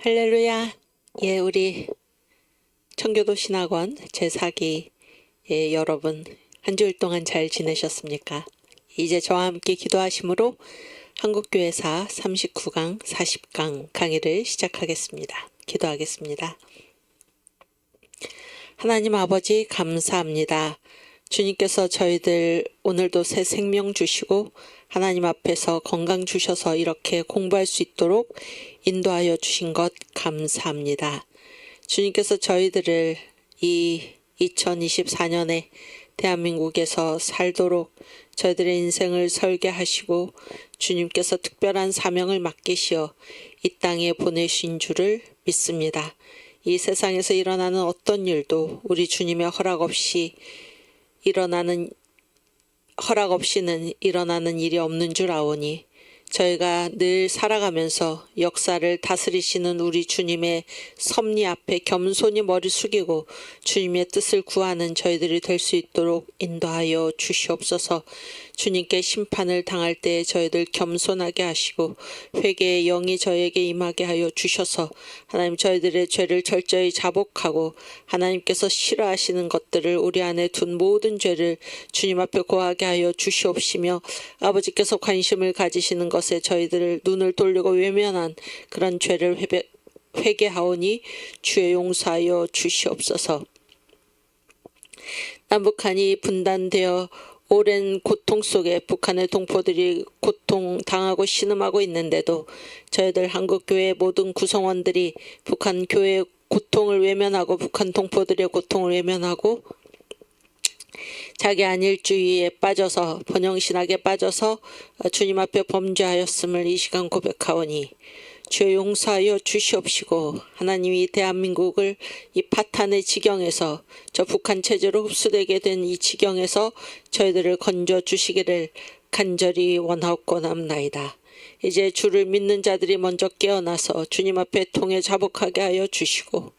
할렐루야. 예, 우리 청교도 신학원 제4기 여러분 한 주일 동안 잘 지내셨습니까? 이제 저와 함께 기도하심으로 한국교회사 39강 40강 강의를 시작하겠습니다. 기도하겠습니다. 하나님 아버지 감사합니다. 주님께서 저희들 오늘도 새 생명 주시고 하나님 앞에서 건강 주셔서 이렇게 공부할 수 있도록 인도하여 주신 것 감사합니다. 주님께서 저희들을 이 2024년에 대한민국에서 살도록 저희들의 인생을 설계하시고 주님께서 특별한 사명을 맡기시어 이 땅에 보내신 줄을 믿습니다. 이 세상에서 일어나는 어떤 일도 우리 주님의 허락 없이는 일어나는 일이 없는 줄 아오니 저희가 늘 살아가면서 역사를 다스리시는 우리 주님의 섭리 앞에 겸손히 머리 숙이고 주님의 뜻을 구하는 저희들이 될 수 있도록 인도하여 주시옵소서. 주님께 심판을 당할 때 저희들 겸손하게 하시고 회개의 영이 저에게 임하게 하여 주셔서 하나님 저희들의 죄를 철저히 자복하고 하나님께서 싫어하시는 것들을 우리 안에 둔 모든 죄를 주님 앞에 고하게 하여 주시옵시며 아버지께서 관심을 가지시는 것에 저희들을 눈을 돌리고 외면한 그런 죄를 회개하오니 주의 용서하여 주시옵소서. 남북한이 분단되어 오랜 고통 속에 북한의 동포들이 고통당하고 신음하고 있는데도 저희들 한국교회 모든 구성원들이 북한 교회의 고통을 외면하고 북한 동포들의 고통을 외면하고 자기 안일주의에 빠져서 번영신학에 빠져서 주님 앞에 범죄하였음을 이 시간 고백하오니 주여 용서하여 주시옵시고 하나님이 대한민국을 이 파탄의 지경에서 저 북한 체제로 흡수되게 된 이 지경에서 저희들을 건져 주시기를 간절히 원하옵고남나이다. 이제 주를 믿는 자들이 먼저 깨어나서 주님 앞에 통해 자복하게 하여 주시고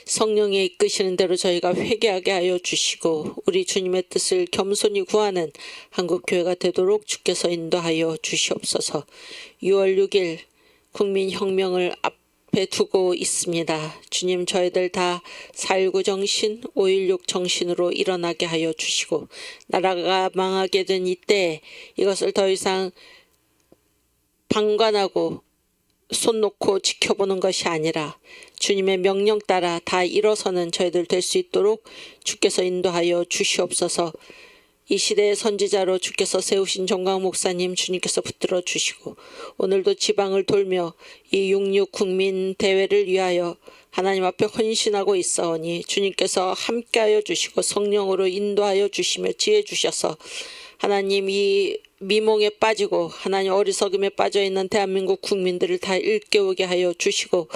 성령이 이끄시는 대로 저희가 회개하게 하여 주시고 우리 주님의 뜻을 겸손히 구하는 한국교회가 되도록 주께서 인도하여 주시옵소서. 6월 6일 국민혁명을 앞에 두고 있습니다. 주님 저희들 다 4.19 정신, 5.16 정신으로 일어나게 하여 주시고 나라가 망하게 된 이때 이것을 더 이상 방관하고 손 놓고 지켜보는 것이 아니라 주님의 명령 따라 다 일어서는 저희들 될 수 있도록 주께서 인도하여 주시옵소서. 이 시대의 선지자로 주께서 세우신 정광 목사님 주님께서 붙들어 주시고 오늘도 지방을 돌며 이 6.6 국민 대회를 위하여 하나님 앞에 헌신하고 있사오니 주님께서 함께하여 주시고 성령으로 인도하여 주시며 지혜 주셔서 하나님 이 미몽에 빠지고 하나님 어리석음에 빠져있는 대한민국 국민들을 다 일깨우게 하여 주시고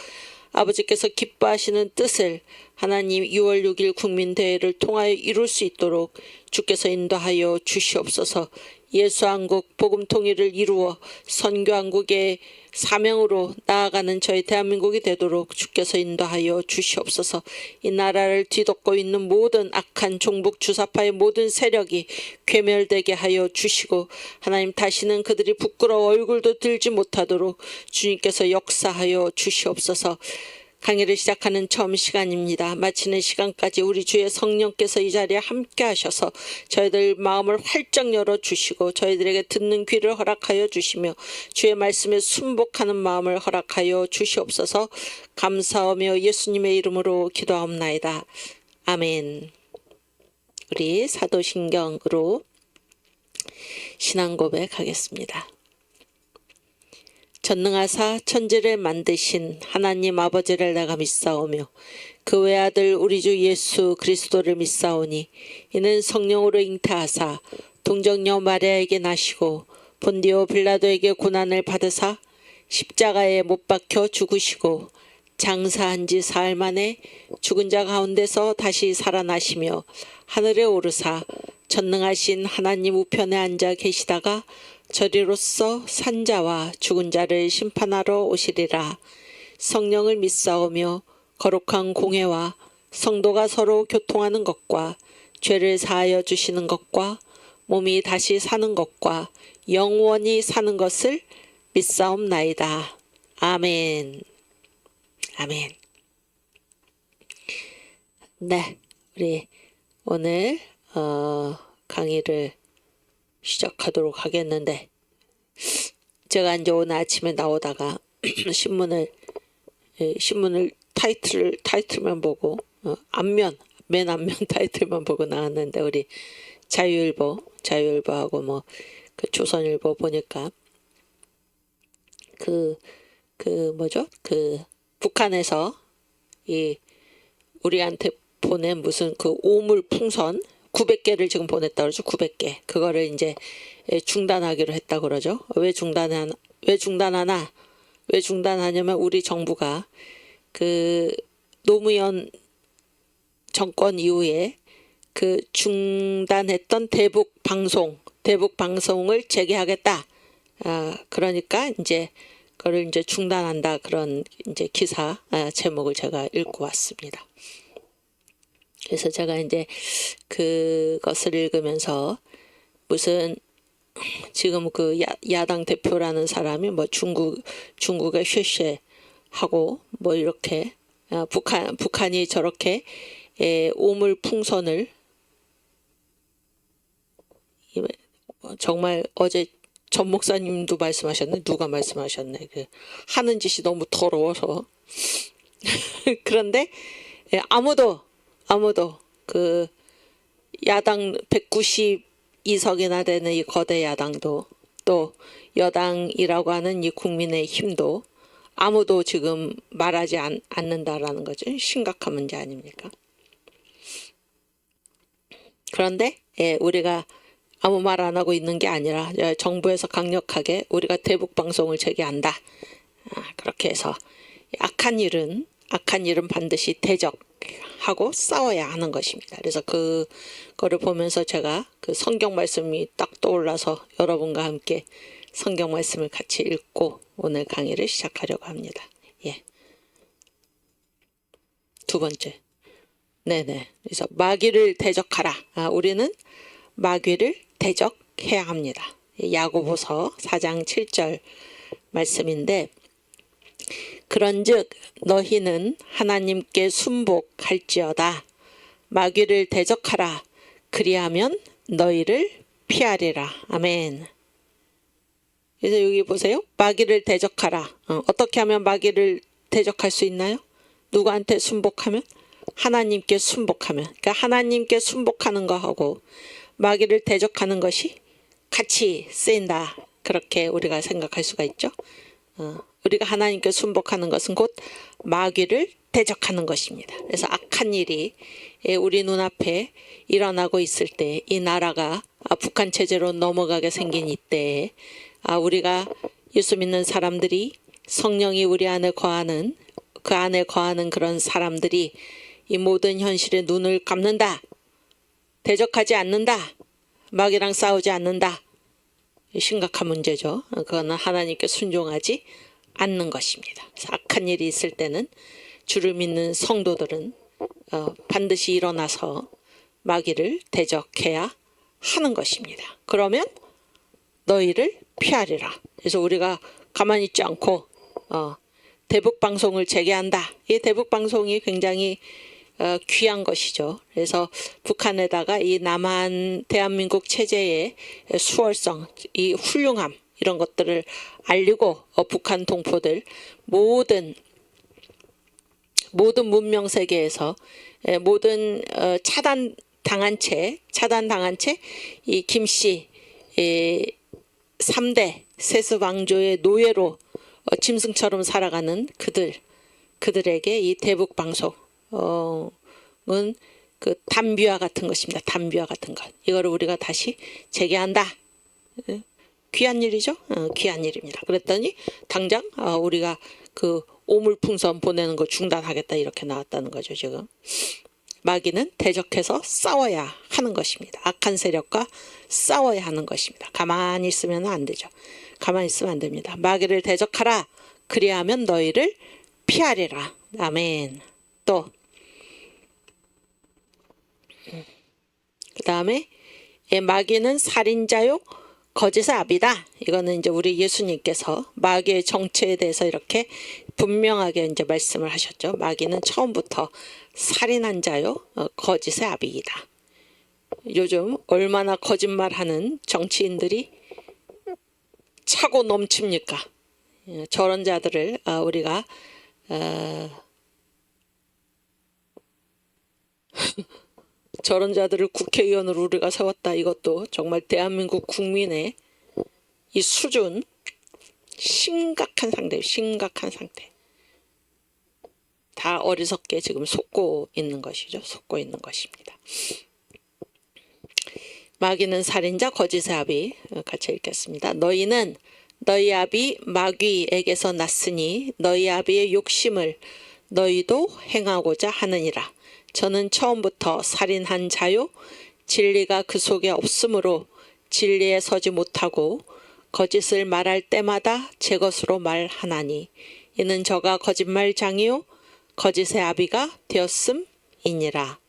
아버지께서 기뻐하시는 뜻을 하나님 6월 6일 국민대회를 통하여 이룰 수 있도록 주께서 인도하여 주시옵소서. 예수한국 복음통일을 이루어 선교한국의 사명으로 나아가는 저희 대한민국이 되도록 주께서 인도하여 주시옵소서. 이 나라를 뒤덮고 있는 모든 악한 종북 주사파의 모든 세력이 괴멸되게 하여 주시고 하나님 다시는 그들이 부끄러워 얼굴도 들지 못하도록 주님께서 역사하여 주시옵소서. 강의를 시작하는 처음 시간입니다. 마치는 시간까지 우리 주의 성령께서 이 자리에 함께 하셔서 저희들 마음을 활짝 열어주시고 저희들에게 듣는 귀를 허락하여 주시며 주의 말씀에 순복하는 마음을 허락하여 주시옵소서. 감사하며 예수님의 이름으로 기도하옵나이다. 아멘. 우리 사도신경으로 신앙 고백하겠습니다. 전능하사 천지를 만드신 하나님 아버지를 내가 믿사오며 그 외아들 우리 주 예수 그리스도를 믿사오니 이는 성령으로 잉태하사 동정녀 마리아에게 나시고 본디오 빌라도에게 고난을 받으사 십자가에 못 박혀 죽으시고 장사한 지 사흘 만에 죽은 자 가운데서 다시 살아나시며 하늘에 오르사 전능하신 하나님 우편에 앉아 계시다가 저리로서 산자와 죽은 자를 심판하러 오시리라. 성령을 믿사오며 거룩한 공회와 성도가 서로 교통하는 것과 죄를 사하여 주시는 것과 몸이 다시 사는 것과 영원히 사는 것을 믿사옵나이다. 아멘. 아멘. 네, 우리 오늘 강의를 시작하도록 하겠는데, 제가 이제 오늘 아침에 나오다가 신문을 타이틀만 보고 맨 앞면 타이틀만 보고 나왔는데, 우리 자유일보하고 뭐 그 조선일보 보니까 북한에서 이 우리한테 보낸 무슨 그 오물풍선 900개를 지금 보냈다 그러죠. 900개. 그거를 이제 중단하기로 했다 그러죠. 왜 중단하냐면 우리 정부가 그 노무현 정권 이후에 그 중단했던 대북 방송을 재개하겠다. 그러니까 이제 그걸 이제 중단한다, 그런 이제 기사 제목을 제가 읽고 왔습니다. 그래서 제가 이제 그것을 읽으면서 무슨 지금 그 야당 대표라는 사람이 뭐 중국의 쉐쉐하고 뭐 이렇게 북한이 저렇게 오물풍선을 정말 어제 전 목사님도 말씀하셨네. 누가 말씀하셨네. 하는 짓이 너무 더러워서. 그런데 아무도 그 야당 192석이나 되는 이 거대 야당도, 또 여당이라고 하는 이 국민의힘도 아무도 지금 말하지 않는다라는 거죠. 심각한 문제 아닙니까? 그런데 우리가 아무 말 안 하고 있는 게 아니라 정부에서 강력하게 우리가 대북 방송을 재개한다. 그렇게 해서 악한 일은 반드시 대적하고 싸워야 하는 것입니다. 그래서 그거를 보면서 제가 그 성경 말씀이 딱 떠올라서 여러분과 함께 성경 말씀을 같이 읽고 오늘 강의를 시작하려고 합니다. 예. 두 번째. 네네. 그래서 마귀를 대적하라. 우리는 마귀를 대적해야 합니다. 야고보서 4장 7절 말씀인데, 그런즉 너희는 하나님께 순복할지어다. 마귀를 대적하라. 그리하면 너희를 피하리라. 아멘. 그래서 여기 보세요. 마귀를 대적하라. 어떻게 하면 마귀를 대적할 수 있나요? 누구한테 순복하면? 하나님께 순복하면. 그러니까 하나님께 순복하는 거하고 마귀를 대적하는 것이 같이 쓰인다. 그렇게 우리가 생각할 수가 있죠. 우리가 하나님께 순복하는 것은 곧 마귀를 대적하는 것입니다. 그래서 악한 일이 우리 눈앞에 일어나고 있을 때, 이 나라가 북한 체제로 넘어가게 생긴 이때에 우리가 예수 믿는 사람들이, 성령이 우리 안에 거하는, 그 안에 거하는 그런 사람들이 이 모든 현실에 눈을 감는다. 대적하지 않는다. 마귀랑 싸우지 않는다. 심각한 문제죠. 그거는 하나님께 순종하지 않는 것입니다. 그래서 악한 일이 있을 때는 주를 믿는 성도들은 반드시 일어나서 마귀를 대적해야 하는 것입니다. 그러면 너희를 피하리라. 그래서 우리가 가만히 있지 않고 대북 방송을 재개한다. 이 대북 방송이 굉장히 귀한 것이죠. 그래서 북한에다가 이 남한 대한민국 체제의 수월성, 이 훌륭함, 이런 것들을 알리고 북한 동포들 모든 문명 세계에서 모든 차단당한 채 이 김씨 3대 세습 왕조의 노예로 짐승처럼 살아가는 그들에게 이 대북 방송은 그 담비와 같은 것입니다. 담비와 같은 것. 이거를 우리가 다시 재개한다. 귀한 일이죠. 귀한 일입니다. 그랬더니 당장 우리가 그 오물풍선 보내는 거 중단하겠다, 이렇게 나왔다는 거죠. 지금 마귀는 대적해서 싸워야 하는 것입니다. 악한 세력과 싸워야 하는 것입니다. 가만히 있으면 안 되죠. 가만히 있으면 안 됩니다. 마귀를 대적하라. 그리하면 너희를 피하리라. 아멘. 또 그 다음에 마귀는 살인자요 거짓의 아비다. 이거는 이제 우리 예수님께서 마귀의 정체에 대해서 이렇게 분명하게 이제 말씀을 하셨죠. 마귀는 처음부터 살인한 자요, 거짓의 아비이다. 요즘 얼마나 거짓말하는 정치인들이 차고 넘칩니까? 저런 자들을 우리가 저런 자들을 국회의원으로 우리가 세웠다. 이것도 정말 대한민국 국민의 이 수준 심각한 상태, 심각한 상태. 다 어리석게 지금 속고 있는 것이죠. 속고 있는 것입니다. 마귀는 살인자, 거짓의 아비. 같이 읽겠습니다. 너희는 너희 아비 마귀에게서 났으니 너희 아비의 욕심을 너희도 행하고자 하느니라. 저는 처음부터 살인한 자요 진리가 그 속에 없으므로 진리에 서지 못하고 거짓을 말할 때마다 제 것으로 말하나니 이는 저가 거짓말장이요 거짓의 아비가 되었음이니라.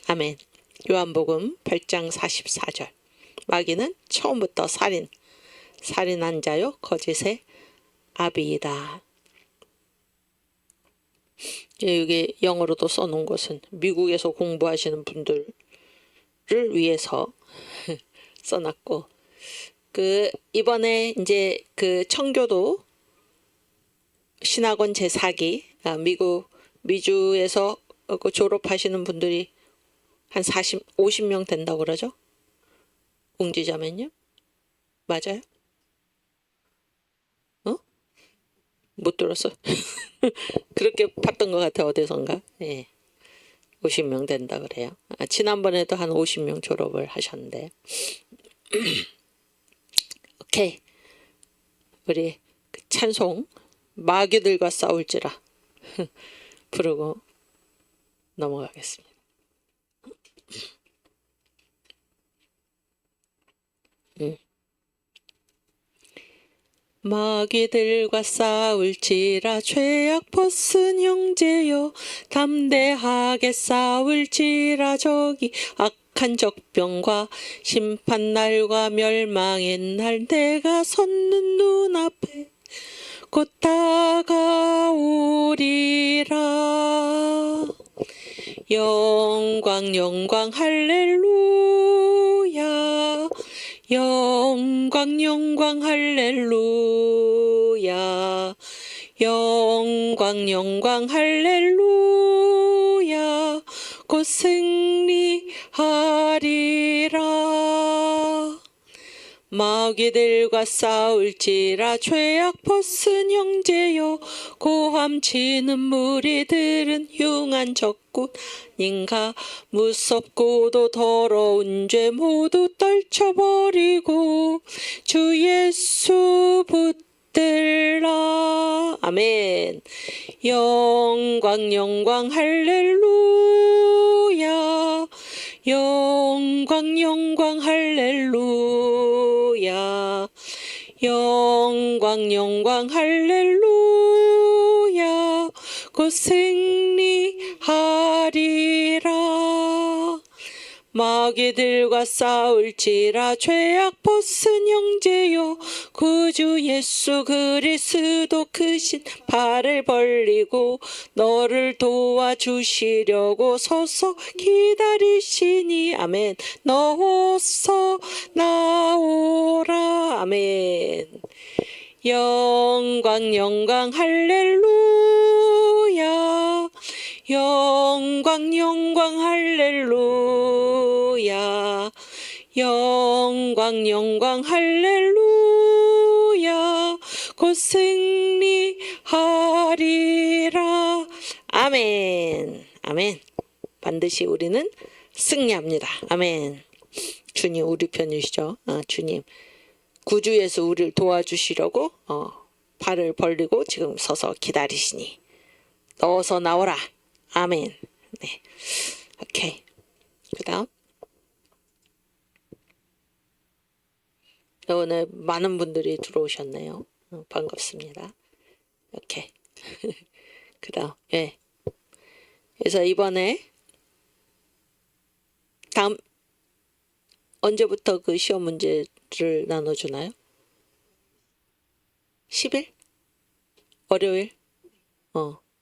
아멘. 요한복음 8장 44절. 마귀는 처음부터 살인한 자요 거짓의 아비이다. 여기 영어로도 써놓은 것은 미국에서 공부하시는 분들을 위해서 써놨고, 이번에 이제 청교도 신학원 제4기 미주에서 졸업하시는 분들이 한 50명 된다고 그러죠? 웅지자매님? 맞아요? 못 들었어. 그렇게 봤던 것 같아, 어디선가. 예. 50명 된다 그래요. 지난번에도 한 50명 졸업을 하셨는데. 오케이. 우리 찬송 마귀들과 싸울지라 부르고 넘어가겠습니다. 마귀들과 싸울지라 죄악 벗은 형제여 담대하게 싸울지라 저기 악한 적병과 심판날과 멸망의 날 내가 섰는 눈앞에 곧 다가오리라. 영광 영광 할렐루야. 영광 영광 할렐루야. 영광 영광 할렐루야. 곧 승리하리라. 마귀들과 싸울지라 죄악 벗은 형제여 고함 치는 무리들은 흉한 적군인가 무섭고도 더러운 죄 모두 떨쳐버리고 주 예수 붙들라. 아멘. 영광 영광 할렐루야. 영광 영광 할렐루야. 영광 영광 할렐루야. 곧 승리하리라. 마귀들과 싸울지라 죄악 벗은 형제여 구주 예수 그리스도 크신 팔을 벌리고 너를 도와주시려고 서서 기다리시니 아멘. 너서 나오라. 아멘. 영광 영광 할렐루야. 영광 영광 할렐루야. 영광 영광 할렐루야. 곧 승리하리라. 아멘. 아멘. 반드시 우리는 승리합니다. 아멘. 주님 우리 편이시죠. 주님 구주 예수 우리를 도와주시려고 발을 벌리고 지금 서서 기다리시니 넣어서 나오라. 아멘. 네. 오케이. 그 다음. 오늘 많은 분들이 들어오셨네요. 반갑습니다. 오케이. 그 다음. 예. 그래서 이번에 다음 언제부터 그 시험 문제 일요일을 나눠주나요? 10일? 월요일?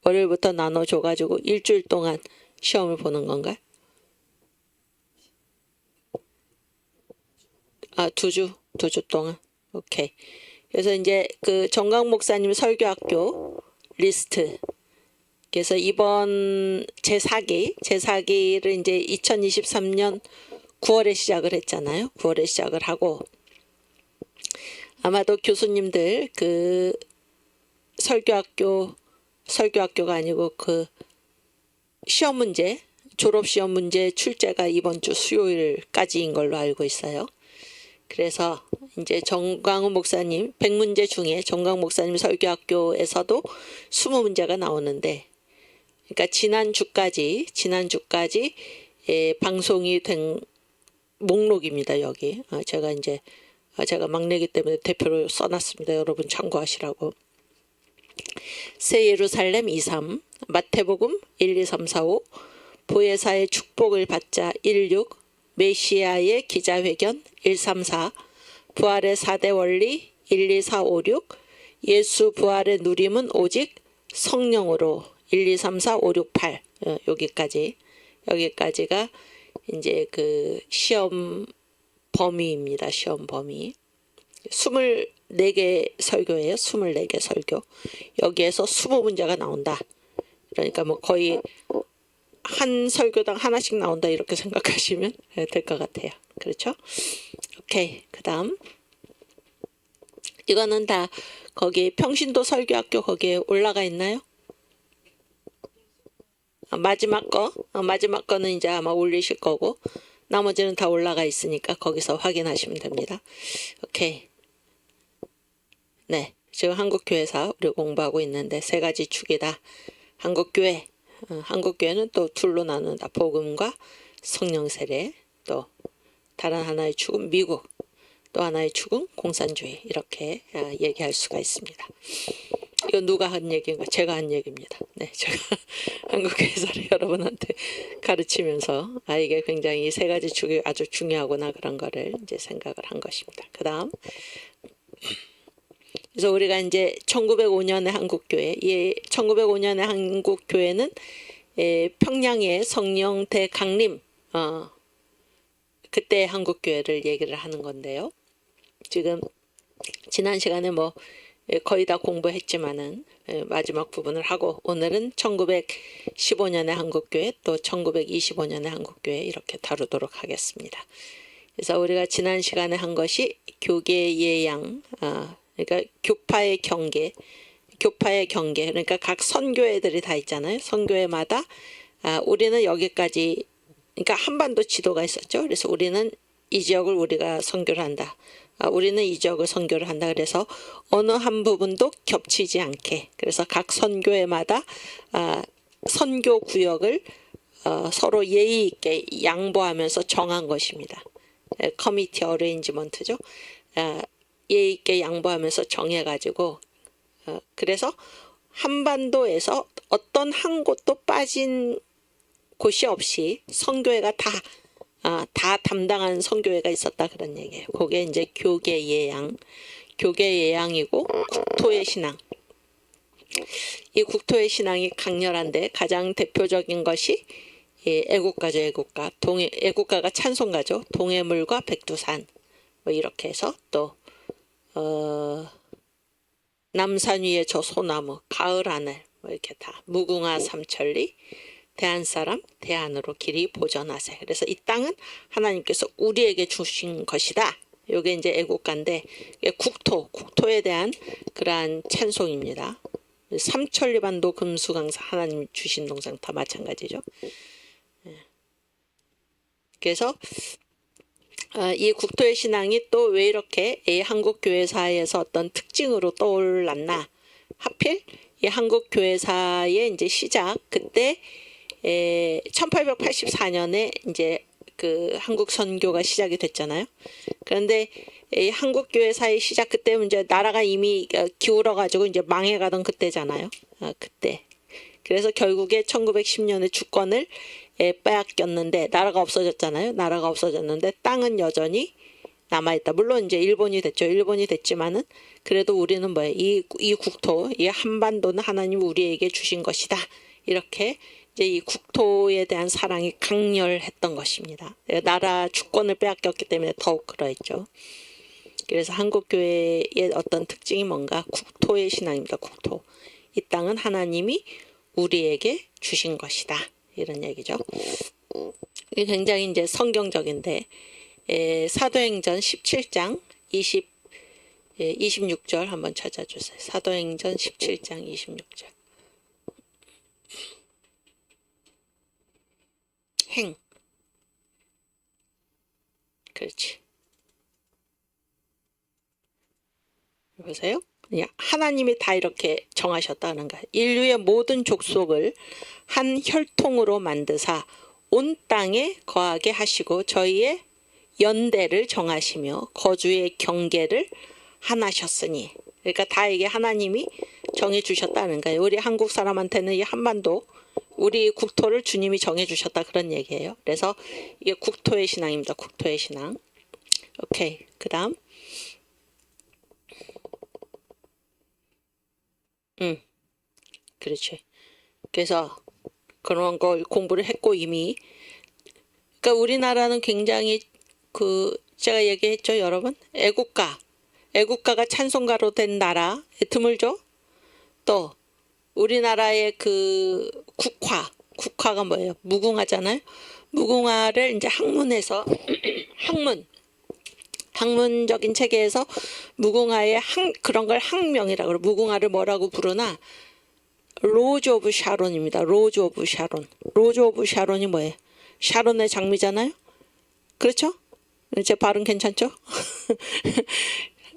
월요일부터 나눠줘가지고 일주일 동안 시험을 보는 건가요? 아, 두 주 동안. 오케이. 그래서 이제 그 정강 목사님 설교학교 리스트. 그래서 이번 제4기를 이제 2023년 9월에 시작을 했잖아요. 9월에 시작을 하고 아마도 교수님들 그 설교학교가 아니고 그 시험 문제, 졸업 시험 문제 출제가 이번 주 수요일까지인 걸로 알고 있어요. 그래서 이제 정광훈 목사님 100문제 중에 정광훈 목사님 설교학교에서도 20문제가 나오는데, 그러니까 지난주까지 방송이 된 목록입니다. 여기 제가 막내기 때문에 대표로 써놨습니다. 여러분 참고하시라고. 새 예루살렘 23, 마태복음 1, 2, 3, 4, 5, 보혜사의 축복을 받자 1, 6, 메시아의 기자회견 1, 3, 4, 부활의 4대 원리 1, 2, 4, 5, 6, 예수 부활의 누림은 오직 성령으로 1, 2, 3, 4, 5, 6, 8 여기까지가 이제 그 시험 범위입니다. 시험 범위. 24개 설교예요. 24개 설교. 여기에서 20문제가 나온다. 그러니까 뭐 거의 한 설교당 하나씩 나온다 이렇게 생각하시면 될 것 같아요. 그렇죠? 오케이. 그 다음 이거는 다 거기 평신도 설교학교 거기에 올라가 있나요? 마지막 거는 이제 아마 올리실 거고 나머지는 다 올라가 있으니까 거기서 확인하시면 됩니다. 오케이. 네, 지금 한국교회사 우리 공부하고 있는데 3가지 축이다. 한국교회는 또 둘로 나눈다. 복음과 성령 세례, 또 다른 하나의 축은 미국, 또 하나의 축은 공산주의, 이렇게 얘기할 수가 있습니다. 이거 누가 한 얘기인가? 제가 한 얘기입니다. 네, 제가 한국교회사를 여러분한테 가르치면서 이게 굉장히 이 3가지 축이 아주 중요하구나 그런 거를 이제 생각을 한 것입니다. 그 다음 그래서 우리가 이제 1905년의 한국교회, 1905년의 한국교회는 평양의 성령대 강림 그때 한국교회를 얘기를 하는 건데요. 지금 지난 시간에 뭐 거의 다 공부했지만은 마지막 부분을 하고 오늘은 1915년의 한국교회 또 1925년의 한국교회 이렇게 다루도록 하겠습니다. 그래서 우리가 지난 시간에 한 것이 교계 예양, 그러니까 교파의 경계, 그러니까 각 선교회들이 다 있잖아요. 선교회마다 우리는 여기까지, 그러니까 한반도 지도가 있었죠. 그래서 우리는 이 지역을 우리가 선교를 한다. 우리는 이 지역을 선교를 한다. 그래서 어느 한 부분도 겹치지 않게, 그래서 각 선교회마다 선교 구역을 서로 예의 있게 양보하면서 정한 것입니다. 커미티 어레인지먼트죠. 예의 있게 양보하면서 정해가지고 그래서 한반도에서 어떤 한 곳도 빠진 곳이 없이 선교회가 다 담당한 선교회가 있었다 그런 얘기예요. 그게 이제 교계 예양이고 국토의 신앙. 이 국토의 신앙이 강렬한데 가장 대표적인 것이 애국가죠. 애국가가 찬송가죠. 동해물과 백두산 뭐 이렇게 해서 또 남산 위에 저 소나무, 가을 하늘 뭐 이렇게 다 무궁화 삼천리, 대한 사람 대안으로 길이 보전하세. 그래서 이 땅은 하나님께서 우리에게 주신 것이다. 이게 이제 애국가인데 국토에 대한 그러한 찬송입니다. 삼천리반도 금수강사 하나님 주신 동상 다 마찬가지죠. 그래서 이 국토의 신앙이 또 왜 이렇게 이 한국교회사에서 어떤 특징으로 떠올랐나? 하필 이 한국교회사의 이제 시작 그때 1884년에 이제 그 한국 선교가 시작이 됐잖아요. 그런데 이 한국교회사의 시작 그때 이제 나라가 이미 기울어 가지고 이제 망해가던 그때잖아요. 그때. 그래서 결국에 1910년에 주권을 빼앗겼는데 나라가 없어졌잖아요. 나라가 없어졌는데 땅은 여전히 남아있다. 물론 이제 일본이 됐죠. 일본이 됐지만은 그래도 우리는 뭐예요? 이 국토, 이 한반도는 하나님 우리에게 주신 것이다. 이렇게 이제 이 국토에 대한 사랑이 강렬했던 것입니다. 나라 주권을 빼앗겼기 때문에 더욱 그러했죠. 그래서 한국교회의 어떤 특징이 뭔가 국토의 신앙입니다. 국토. 이 땅은 하나님이 우리에게 주신 것이다. 이런 얘기죠. 이게 굉장히 이제 성경적인데 사도행전 17장 26절 한번 찾아주세요. 사도행전 17장 26절. 행. 그렇지. 보세요. 하나님이 다 이렇게 정하셨다는 거예요. 인류의 모든 족속을 한 혈통으로 만드사 온 땅에 거하게 하시고 저희의 연대를 정하시며 거주의 경계를 하나셨으니. 그러니까 다 이게 하나님이 정해 주셨다는 거예요. 우리 한국 사람한테는 이 한반도 우리 국토를 주님이 정해 주셨다 그런 얘기예요. 그래서 이게 국토의 신앙입니다. 국토의 신앙. 오케이. 그다음. 그렇지. 그래서 그런 걸 공부를 했고 이미. 그러니까 우리나라는 굉장히 제가 얘기했죠, 여러분. 애국가가 찬송가로 된 나라 드물죠. 또 우리나라의 국화가 뭐예요? 무궁화잖아요. 무궁화를 이제 학문에서 학문적인 체계에서 무궁화의 그런 걸 학명이라고 그래요. 무궁화를 뭐라고 부르나? 로즈 오브 샤론입니다. 로즈 오브 샤론. 로즈 오브 샤론이 뭐예요? 샤론의 장미잖아요. 그렇죠? 제 발음 괜찮죠?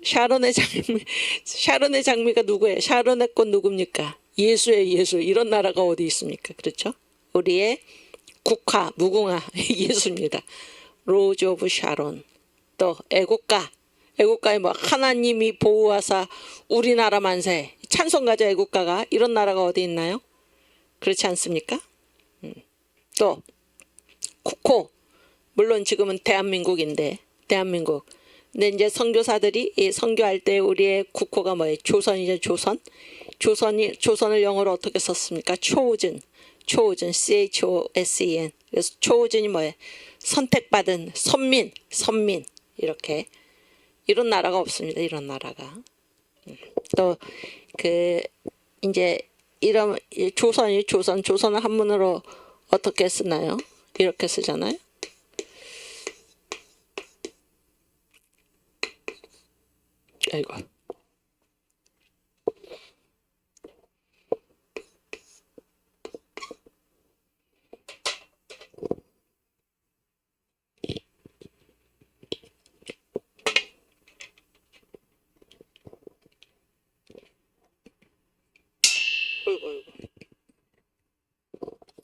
샤론의 장미가 누구예요? 샤론의 꽃 누굽니까? 예수의 예수. 이런 나라가 어디 있습니까? 그렇죠? 우리의 국화, 무궁화, 예수입니다. 로즈 오브 샤론. 또 애국가에 뭐 하나님이 보호하사 우리나라 만세. 찬송가죠, 애국가가. 이런 나라가 어디 있나요? 그렇지 않습니까? 또 국호. 물론 지금은 대한민국인데 대한민국. 근데 이제 선교사들이 선교할 때 우리의 국호가 뭐예요? 조선이죠. 조선을 영어로 어떻게 썼습니까? chosen, CHOSEN. 그래서 chosen이 뭐예요? 선택받은 선민 이렇게. 이런 나라가 없습니다. 이런 나라가. 또 이제 이런 조선을 한문으로 어떻게 쓰나요? 이렇게 쓰잖아요. 아이고.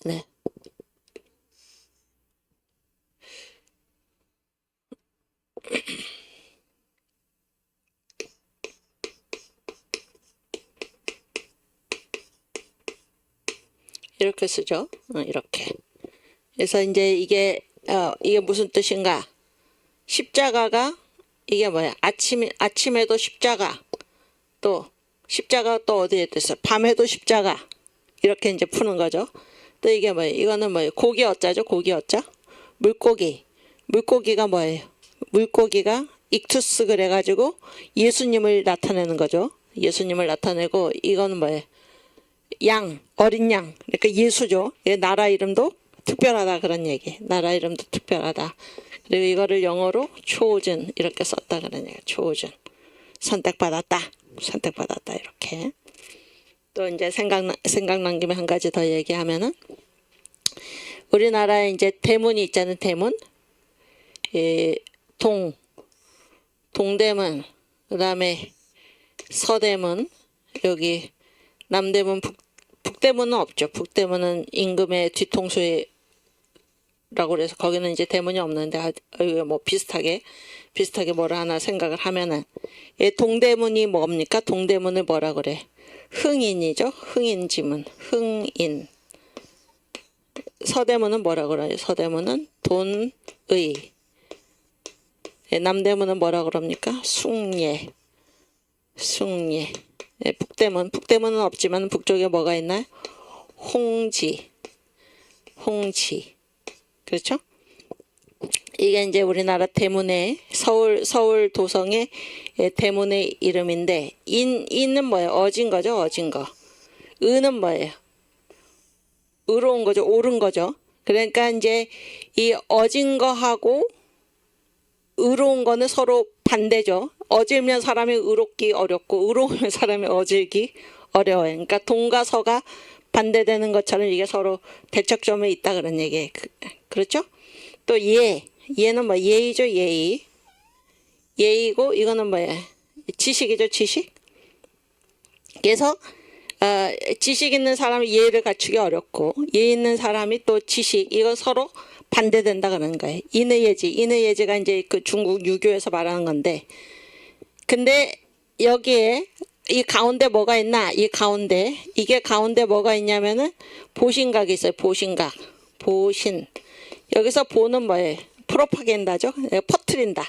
네. 이렇게 쓰죠. 이렇게. 그래서 이제 이게 무슨 뜻인가? 십자가가 이게 뭐야? 아침에도 십자가. 또 십자가 또 어디에 있어요? 밤에도 십자가. 이렇게 이제 푸는 거죠. 또 이게 뭐예요? 이거는 뭐예요? 고기 어자죠? 고기 어자? 물고기가 뭐예요? 물고기가 익투스 그래가지고 예수님을 나타내는 거죠. 예수님을 나타내고 이거는 뭐예요? 어린 양. 그러니까 예수죠. 나라 이름도 특별하다 그런 얘기. 나라 이름도 특별하다. 그리고 이거를 영어로 chosen 이렇게 썼다 그런 얘기. chosen. 선택받았다 이렇게. 또 이제 생각난 김에 한 가지 더 얘기하면은 우리나라에 이제 대문이 있잖아요. 대문. 동대문, 그다음에 서대문, 여기 남대문, 북대문은 없죠. 북대문은 임금의 뒤통수라고 그래서 거기는 이제 대문이 없는데 뭐 비슷하게 뭐라 하나 생각을 하면은 동대문이 뭡니까? 동대문을 뭐라 그래? 흥인이죠. 흥인지문, 흥인. 서대문은 뭐라 그래요? 서대문은 돈의. 남대문은 뭐라 그럽니까? 숭례. 숭례. 북대문은 없지만 북쪽에 뭐가 있나요? 홍지. 그렇죠? 이게 이제 우리나라 대문의 서울 도성의 대문의 이름인데, 인은 뭐예요? 어진 거죠, 어진 거. 은은 뭐예요? 의로운 거죠, 옳은 거죠. 그러니까 이제 이 어진 거하고 의로운 거는 서로 반대죠. 어질면 사람이 의롭기 어렵고 의로우면 사람이 어질기 어려워요. 그러니까 동과 서가 반대되는 것처럼 이게 서로 대척점에 있다 그런 얘기예요. 그렇죠? 또 예는 뭐 예의죠, 예의. 예의고 이거는 뭐예요? 지식이죠, 지식. 그래서 지식 있는 사람이 예의를 갖추기 어렵고 예의 있는 사람이 또 지식, 이거 서로 반대된다 그러는 거예요. 인의예지가 이제 그 중국 유교에서 말하는 건데, 근데 여기에 이 가운데 뭐가 있나? 이게 가운데 뭐가 있냐면은 보신각이 있어요. 보신. 여기서 보는 뭐예요? 프로파간다죠. 퍼뜨린다.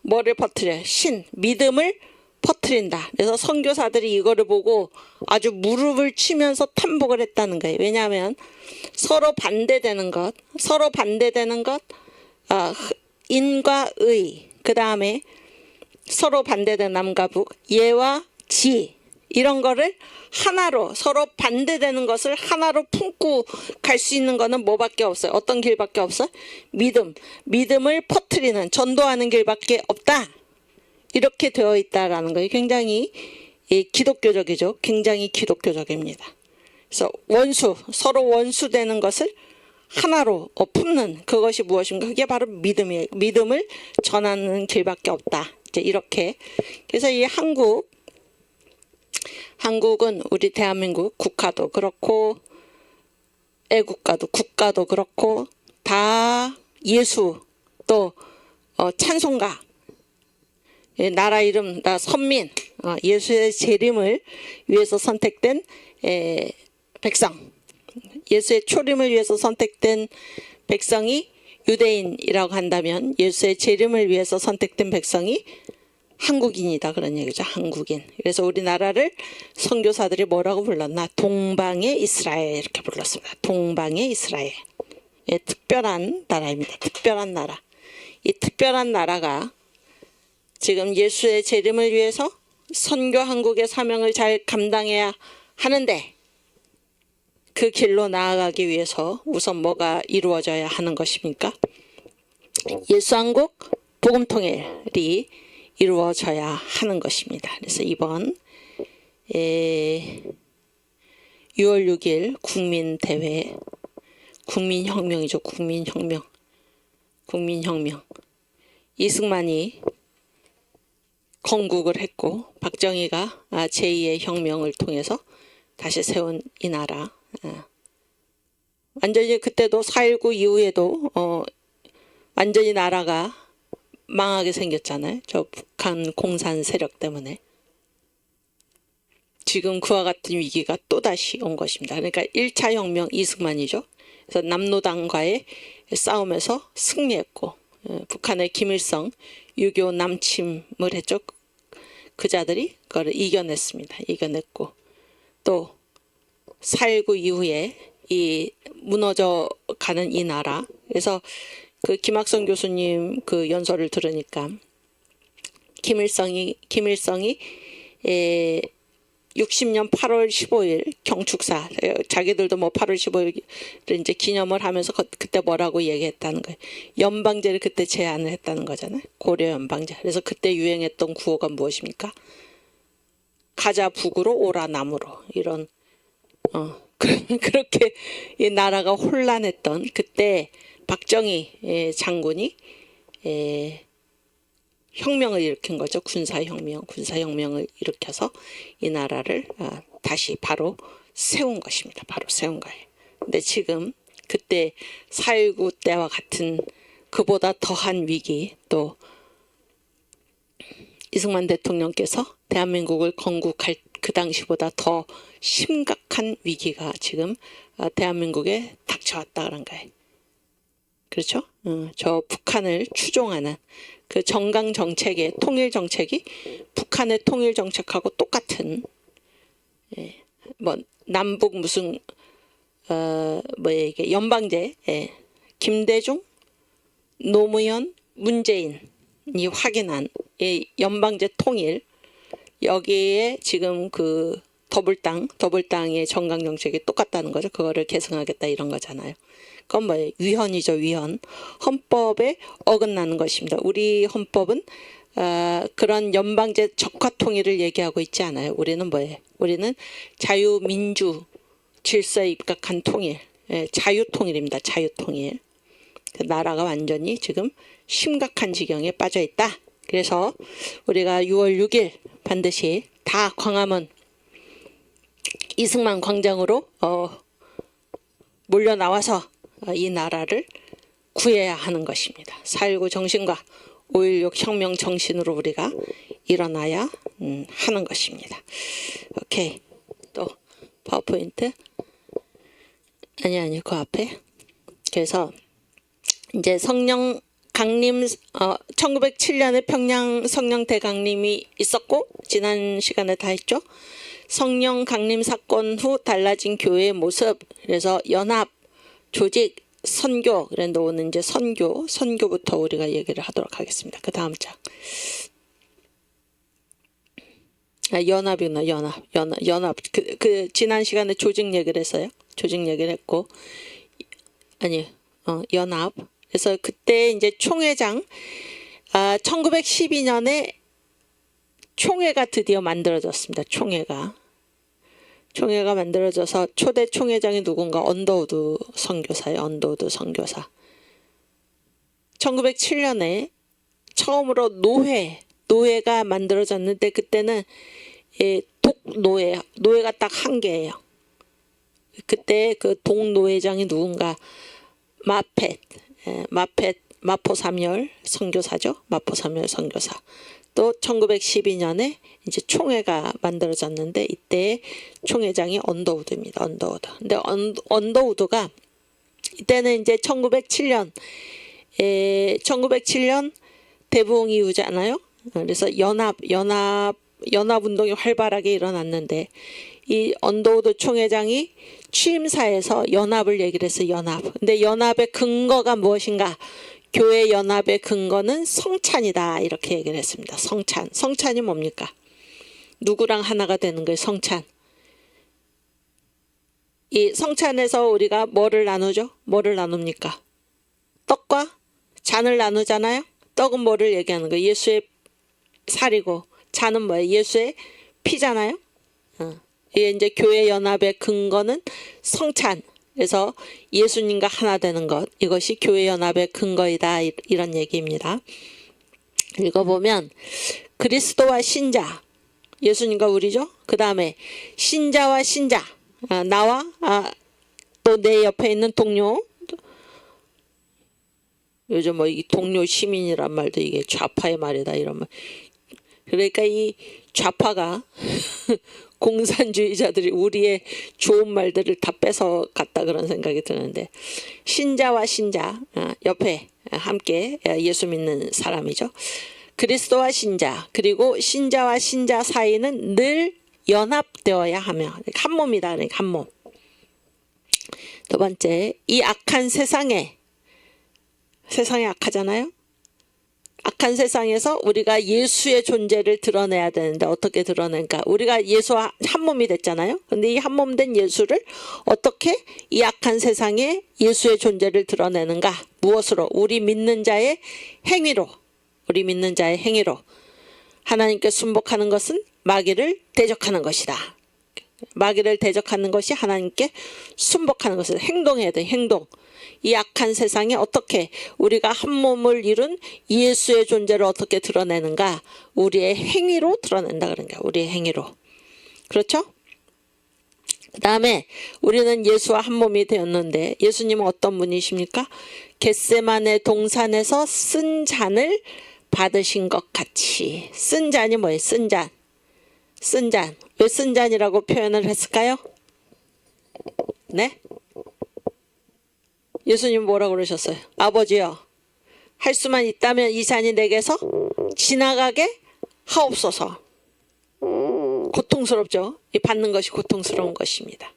뭐를 퍼뜨려? 믿음을 퍼뜨린다. 그래서 선교사들이 이거를 보고 아주 무릎을 치면서 탄복을 했다는 거예요. 왜냐하면 서로 반대되는 것, 인과 의, 그 다음에 서로 반대되는 남과 북, 예와 지, 이런 거를 하나로, 서로 반대되는 것을 하나로 품고 갈 수 있는 거는 뭐밖에 없어요? 어떤 길밖에 없어요? 믿음을 퍼뜨리는, 전도하는 길밖에 없다. 이렇게 되어 있다라는 거예요. 굉장히 기독교적이죠. 굉장히 기독교적입니다. 그래서 서로 원수되는 것을 하나로 부는 그것이 무엇인가? 그게 바로 믿음이에요. 믿음을 전하는 길밖에 없다. 이제 이렇게. 그래서 이 한국은 우리 대한민국 국가도 그렇고 애국가도 국가도 그렇고 다 예수 또 찬송가, 나라 이름 다 선민, 예수의 재림을 위해서 선택된 백성, 예수의 초림을 위해서 선택된 백성이 유대인이라고 한다면 예수의 재림을 위해서 선택된 백성이 한국인이다 그런 얘기죠. 한국인. 그래서 우리나라를 선교사들이 뭐라고 불렀나? 동방의 이스라엘 이렇게 불렀습니다. 동방의 이스라엘. 특별한 나라입니다. 특별한 나라. 이 특별한 나라가 지금 예수의 재림을 위해서 선교 한국의 사명을 잘 감당해야 하는데, 그 길로 나아가기 위해서 우선 뭐가 이루어져야 하는 것입니까? 예수한국 복음통일이 이루어져야 하는 것입니다. 그래서 이번 6월 6일 국민대회, 국민혁명이죠. 국민혁명. 이승만이 건국을 했고 박정희가 제2의 혁명을 통해서 다시 세운 이 나라. 완전히 그때도 4.19 이후에도 완전히 나라가 망하게 생겼잖아요. 저 북한 공산 세력 때문에. 지금 그와 같은 위기가 또다시 온 것입니다. 그러니까 1차 혁명 이승만이죠. 그래서 남노당과의 싸움에서 승리했고, 북한의 김일성 유교 남침을 했죠. 그 자들이 그걸 이겨냈고, 또 4.19 이후에 이 무너져 가는 이 나라. 그래서 그 김학성 교수님 그 연설을 들으니까 김일성이 60년 8월 15일 경축사, 자기들도 뭐 8월 15일을 이제 기념을 하면서 그때 뭐라고 얘기했다는 거예요. 연방제를 그때 제안을 했다는 거잖아요. 고려 연방제. 그래서 그때 유행했던 구호가 무엇입니까? 가자 북으로 오라 남으로. 이런 그렇게 이 나라가 혼란했던 그때 박정희 장군이 혁명을 일으킨 거죠. 군사혁명을 일으켜서 이 나라를 다시 바로 세운 것입니다. 바로 세운 거예요. 근데 지금 그때 4.19 때와 같은 그보다 더한 위기, 또 이승만 대통령께서 대한민국을 건국할 그 당시보다 더 심각한 위기가 지금 대한민국에 닥쳐왔다 그런 거예요. 그렇죠? 저 북한을 추종하는 그 정강 정책의 통일 정책이 북한의 통일 정책하고 똑같은, 예, 뭐 남북 무슨 뭐야 이게 연방제, 예, 김대중, 노무현, 문재인이 확인한 이 연방제 통일, 여기에 지금 그 더블당의 정강 정책이 똑같다는 거죠. 그거를 계승하겠다 이런 거잖아요. 그건 뭐예요? 위헌이죠, 위헌. 헌법에 어긋나는 것입니다. 우리 헌법은 그런 연방제 적화 통일을 얘기하고 있지 않아요. 우리는 뭐예요? 우리는 자유민주 질서에 입각한 통일, 예, 자유통일입니다. 자유통일. 그 나라가 완전히 지금 심각한 지경에 빠져 있다. 그래서 우리가 6월 6일 반드시 다 광화문 이승만 광장으로 몰려 나와서 이 나라를 구해야 하는 것입니다. 4.19 정신과 5.16 혁명 정신으로 우리가 일어나야 하는 것입니다. 오케이. 또 파워포인트. 아니 그 앞에. 그래서 이제 성령 강림 1907년에 평양 성령 대강림이 있었고, 지난 시간에 다 했죠. 성령 강림 사건 후 달라진 교회의 모습. 그래서 연합, 조직, 선교. 그런데 오늘 이제 선교부터 우리가 얘기를 하도록 하겠습니다. 그 다음 장. 연합이구나. 연합. 그 지난 시간에 조직 얘기를 했어요. 조직 얘기를 했고, 연합. 그래서 그때 이제 총회장, 1912년에 총회가 드디어 만들어졌습니다. 총회가 만들어져서 초대 총회장이 누군가 언더우드 선교사예요. 언더우드 선교사. 1907년에 처음으로 노회가 만들어졌는데, 그때는 노회가 딱 한 개예요. 그때 그 동노회장이 누군가 마포삼열 선교사죠. 마포삼열 선교사. 또 1912년에 이제 총회가 만들어졌는데, 이때 총회장이 언더우드입니다. 언더우드. 근데 언더우드가 이때는 이제 1907년 대부흥 이후잖아요. 그래서 연합 운동이 활발하게 일어났는데, 이 언더우드 총회장이 취임사에서 연합을 얘기를 했어요. 연합. 근데 연합의 근거가 무엇인가? 교회 연합의 근거는 성찬이다. 이렇게 얘기를 했습니다. 성찬. 성찬이 뭡니까? 누구랑 하나가 되는 거예요. 성찬. 이 성찬에서 우리가 뭐를 나누죠? 뭐를 나눕니까? 떡과 잔을 나누잖아요. 떡은 뭐를 얘기하는 거예요? 예수의 살이고, 잔은 뭐예요? 예수의 피잖아요. 이게 이제 교회 연합의 근거는 성찬. 그래서 예수님과 하나 되는 것, 이것이 교회 연합의 근거이다. 이런 얘기입니다. 읽어보면 그리스도와 신자, 예수님과 우리죠. 그 다음에 신자와 신자, 나와 또 내 옆에 있는 동료. 요즘 뭐 이 동료 시민이란 말도 이게 좌파의 말이다 이런 말. 그러니까 이 좌파가 공산주의자들이 우리의 좋은 말들을 다 뺏어 갔다 그런 생각이 드는데, 신자와 신자 옆에 함께 예수 믿는 사람이죠. 그리스도와 신자, 그리고 신자와 신자 사이는 늘 연합되어야 하며, 한 몸이다. 그러니까 한 몸. 두 번째, 이 악한 세상이 악하잖아요. 악한 세상에서 우리가 예수의 존재를 드러내야 되는데, 어떻게 드러낼까? 우리가 예수와 한 몸이 됐잖아요. 근데 이 한 몸 된 예수를 어떻게 이 악한 세상에 예수의 존재를 드러내는가? 무엇으로? 우리 믿는 자의 행위로. 하나님께 순복하는 것은 마귀를 대적하는 것이다. 마귀를 대적하는 것이 하나님께 순복하는 것이다. 행동해야 돼. 행동. 이 악한 세상에 어떻게 우리가 한 몸을 이룬 예수의 존재를 어떻게 드러내는가? 우리의 행위로 드러낸다 그런 거야. 우리의 행위로. 그렇죠? 그 다음에 우리는 예수와 한 몸이 되었는데, 예수님은 어떤 분이십니까? 겟세마네 동산에서 쓴 잔을 받으신 것 같이. 쓴 잔이 뭐예요? 쓴 잔. 왜 쓴 잔이라고 표현을 했을까요? 네? 예수님 뭐라고 그러셨어요? 아버지여, 할 수만 있다면 이 잔이 내게서 지나가게 하옵소서. 고통스럽죠? 이 받는 것이 고통스러운 것입니다.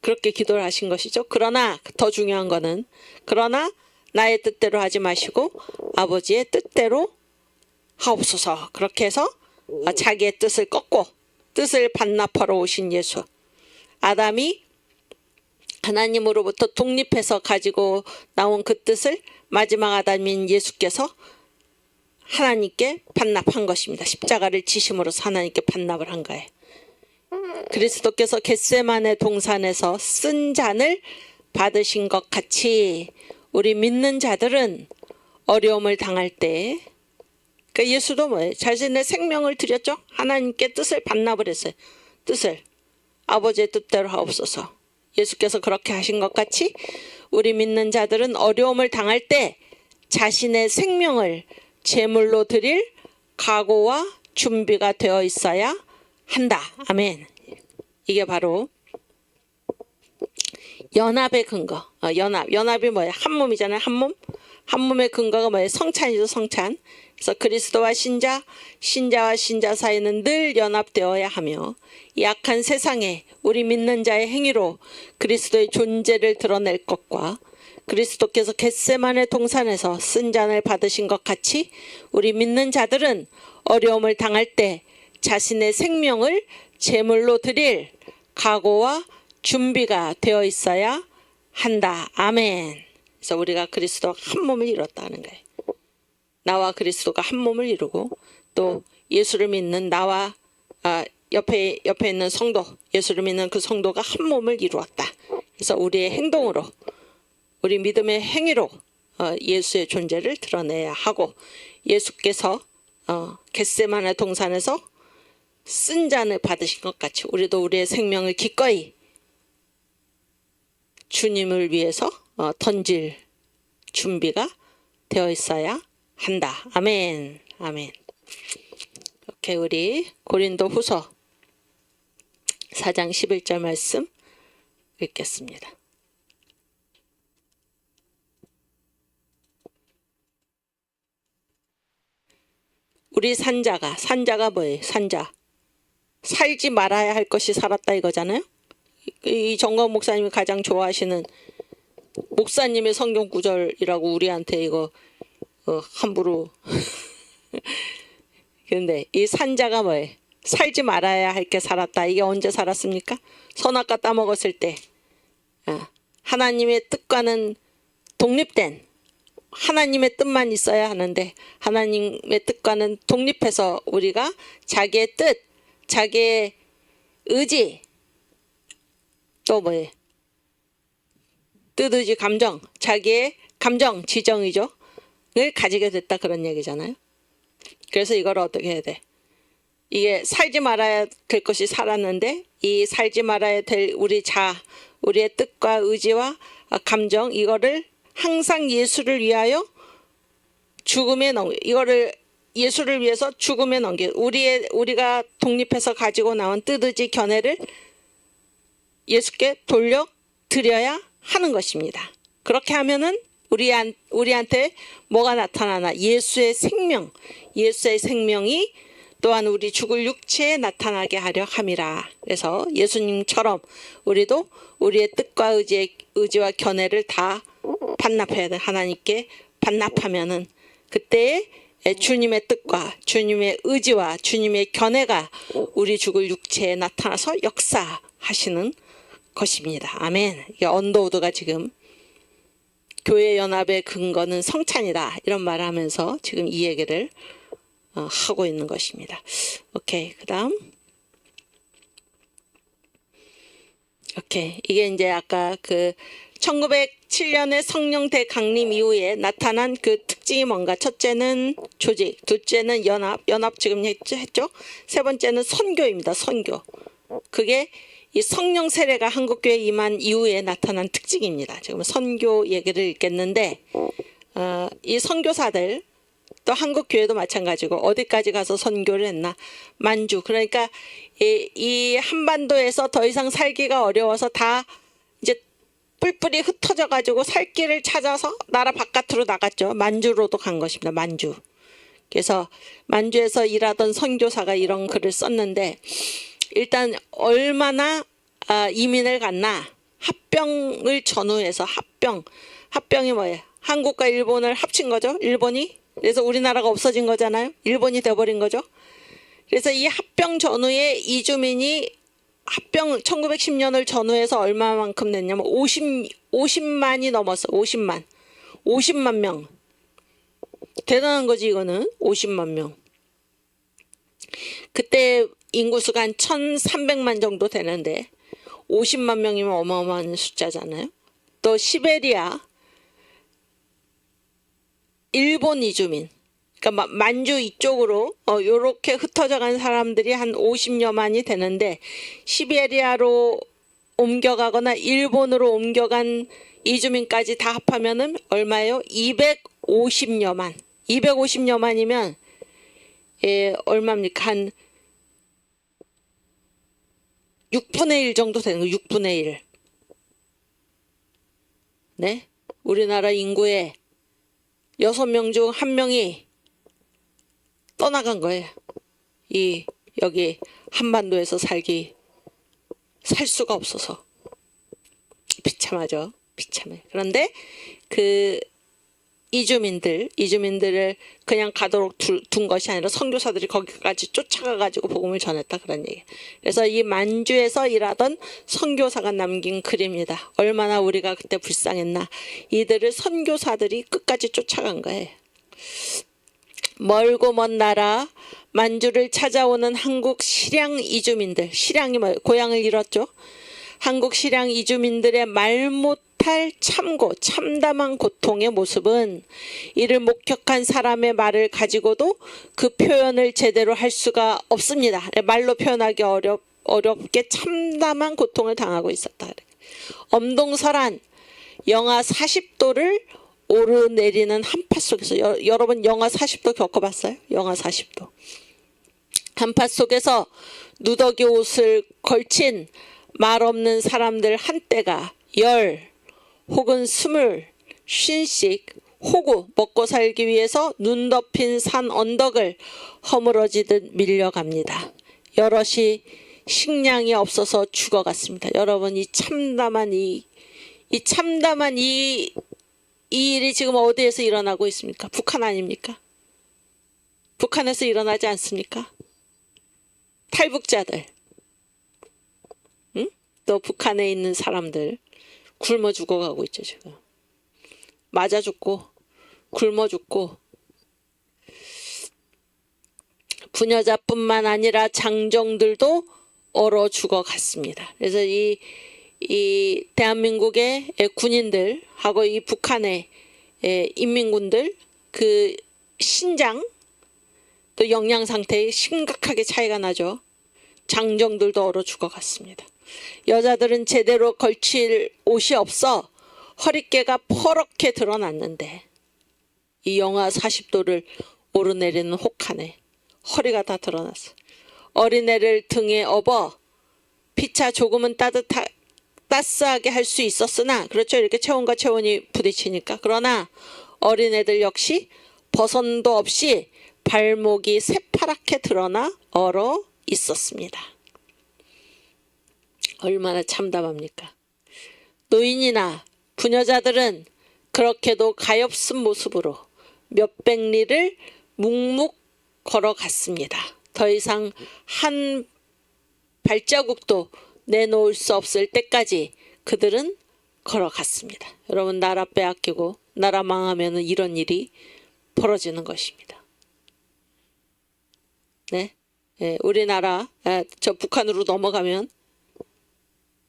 그렇게 기도를 하신 것이죠. 그러나 더 중요한 거는, 그러나 나의 뜻대로 하지 마시고 아버지의 뜻대로 하옵소서. 그렇게 해서 자기의 뜻을 꺾고 뜻을 반납하러 오신 예수. 아담이 하나님으로부터 독립해서 가지고 나온 그 뜻을 마지막 아담인 예수께서 하나님께 반납한 것입니다. 십자가를 지심으로써 하나님께 반납을 한 거예요. 그리스도께서 겟세마네 동산에서 쓴 잔을 받으신 것 같이 우리 믿는 자들은 어려움을 당할 때, 그러니까 예수도 뭐예요? 자신의 생명을 드렸죠. 하나님께 뜻을 반납을 했어요. 뜻을 아버지의 뜻대로 하옵소서. 예수께서 그렇게 하신 것 같이 우리 믿는 자들은 어려움을 당할 때 자신의 생명을 제물로 드릴 각오와 준비가 되어 있어야 한다. 아멘. 이게 바로 연합의 근거. 연합이 뭐예요? 한 몸이잖아요. 한 몸. 한 몸의 근거가 뭐예요? 성찬이죠. 성찬. 그래서 그리스도와 신자, 신자와 신자 사이는 늘 연합되어야 하며, 이 악한 세상에 우리 믿는 자의 행위로 그리스도의 존재를 드러낼 것과, 그리스도께서 겟세마네 동산에서 쓴 잔을 받으신 것 같이 우리 믿는 자들은 어려움을 당할 때 자신의 생명을 제물로 드릴 각오와 준비가 되어 있어야 한다. 아멘. 그래서 우리가 그리스도와 한 몸을 이뤘다는 거예요. 나와 그리스도가 한 몸을 이루고, 또 예수를 믿는 나와 옆에 있는 성도, 예수를 믿는 그 성도가 한 몸을 이루었다. 그래서 우리의 행동으로, 우리 믿음의 행위로 예수의 존재를 드러내야 하고, 예수께서 겟세마네 동산에서 쓴 잔을 받으신 것 같이 우리도 우리의 생명을 기꺼이 주님을 위해서 던질 준비가 되어 있어야 한다. 아멘. 아멘. 이렇게 우리 고린도 후서 4장 11절 말씀 읽겠습니다. 우리 산자가 뭐예요? 산자. 살지 말아야 할 것이 살았다 이거잖아요. 이 정광 목사님이 가장 좋아하시는 목사님의 성경 구절이라고 우리한테 이거 함부로. 근데 이 산자가 뭐예요? 살지 말아야 할 게 살았다. 이게 언제 살았습니까? 선악과 따먹었을 때. 하나님의 뜻과는 독립된, 하나님의 뜻만 있어야 하는데 하나님의 뜻과는 독립해서 우리가 자기의 뜻, 자기의 의지, 또 뭐예요? 뜻, 의지, 감정, 자기의 감정, 지정이죠. 을 가지게 됐다, 그런 얘기잖아요. 그래서 이걸 어떻게 해야 돼? 이게 살지 말아야 될 것이 살았는데, 이 살지 말아야 될 우리의 뜻과 의지와 감정, 이거를 항상 예수를 위하여 죽음에 이거를 예수를 위해서 죽음에 우리가 독립해서 가지고 나온 뜻, 의지, 견해를 예수께 돌려드려야 하는 것입니다. 그렇게 하면은 우리한테 뭐가 나타나나? 예수의 생명, 예수의 생명이 또한 우리 죽을 육체에 나타나게 하려 함이라. 그래서 예수님처럼 우리도 우리의 뜻과 의지와 견해를 다 반납해야 돼. 하나님께 반납하면은 그때에 주님의 뜻과 주님의 의지와 주님의 견해가 우리 죽을 육체에 나타나서 역사하시는 것입니다. 아멘. 이게 언더우드가 지금 교회 연합의 근거는 성찬이다, 이런 말을 하면서 지금 이 얘기를 하고 있는 것입니다. 오케이. 그다음. 오케이. 이게 이제 아까 그 1907년에 성령 대강림 이후에 나타난 그 특징이 뭔가? 첫째는 조직, 둘째는 연합 지금 했죠? 세 번째는 선교입니다. 선교. 그게 이 성령 세례가 한국교회에 임한 이후에 나타난 특징입니다. 지금 선교 얘기를 읽겠는데, 이 선교사들, 또 한국교회도 마찬가지고 어디까지 가서 선교를 했나? 만주. 그러니까 이 한반도에서 더 이상 살기가 어려워서 다 이제 뿔뿔이 흩어져 가지고 살 길을 찾아서 나라 바깥으로 나갔죠. 만주로도 간 것입니다. 만주. 그래서 만주에서 일하던 선교사가 이런 글을 썼는데, 일단 얼마나 이민을 갔나. 합병을 전후해서 합병이 뭐예요? 한국과 일본을 합친 거죠. 일본이. 그래서 우리나라가 없어진 거잖아요. 일본이 돼버린 거죠. 그래서 이 합병 전후에 이주민이 합병 1910년을 전후해서 얼마만큼 냈냐면 50만이 넘었어. 50만 명. 대단한 거지 이거는. 50만 명. 그때 인구수가 한 1300만 정도 되는데 50만 명이면 어마어마한 숫자잖아요. 또 시베리아, 일본 이주민, 그러니까 만주 이쪽으로 요렇게 흩어져 간 사람들이 한 50여만이 되는데, 시베리아로 옮겨가거나 일본으로 옮겨간 이주민까지 다 합하면은 얼마예요? 250여만. 250여만이면 얼마입니까? 한 6분의 1 정도 되는 거예요. 6분의 1. 네? 우리나라 인구의 6명 중 1명이 떠나간 거예요. 여기 한반도에서 살 수가 없어서. 비참하죠. 비참해. 그런데 그 이주민들을 그냥 가도록 둔 것이 아니라 선교사들이 거기까지 쫓아가 가지고 복음을 전했다, 그런 얘기예요. 그래서 이 만주에서 일하던 선교사가 남긴 글입니다. 얼마나 우리가 그때 불쌍했나. 이들을 선교사들이 끝까지 쫓아간 거예요. 멀고 먼 나라 만주를 찾아오는 한국 실향 이주민들, 실향이 뭐예요? 고향을 잃었죠. 한국 실향 이주민들의 말 못할 참고 참담한 고통의 모습은 이를 목격한 사람의 말을 가지고도 그 표현을 제대로 할 수가 없습니다. 말로 표현하기 어렵게 참담한 고통을 당하고 있었다. 엄동설한 영하 40도를 오르내리는 한파 속에서, 여러분 영하 40도 겪어봤어요? 영하 40도. 한파 속에서 누더기 옷을 걸친 말 없는 사람들 한때가 10 혹은 20, 50씩 호구 먹고 살기 위해서 눈 덮인 산 언덕을 허물어지듯 밀려갑니다. 여럿이 식량이 없어서 죽어갔습니다. 여러분, 이 참담한 이 일이 지금 어디에서 일어나고 있습니까? 북한 아닙니까? 북한에서 일어나지 않습니까? 탈북자들, 응? 또 북한에 있는 사람들 굶어 죽어가고 있죠. 지금 맞아 죽고 굶어 죽고, 부녀자뿐만 아니라 장정들도 얼어 죽어갔습니다. 그래서 이 대한민국의 군인들하고 이 북한의 인민군들 그 신장 또 영양 상태에 심각하게 차이가 나죠. 장정들도 얼어 죽어갔습니다. 여자들은 제대로 걸칠 옷이 없어 허리깨가 퍼렇게 드러났는데, 이 영하 40도를 오르내리는 혹한에 허리가 다 드러났어. 어린애를 등에 업어 피차 조금은 따스하게 할 수 있었으나, 그렇죠, 이렇게 체온과 체온이 부딪히니까. 그러나 어린애들 역시 버선도 없이 발목이 새파랗게 드러나 얼어 있었습니다. 얼마나 참담합니까? 노인이나 부녀자들은 그렇게도 가엾은 모습으로 몇백 리를 묵묵 걸어갔습니다. 더 이상 한 발자국도 내놓을 수 없을 때까지 그들은 걸어갔습니다. 여러분, 나라 빼앗기고 나라 망하면 이런 일이 벌어지는 것입니다. 네, 우리나라 저 북한으로 넘어가면,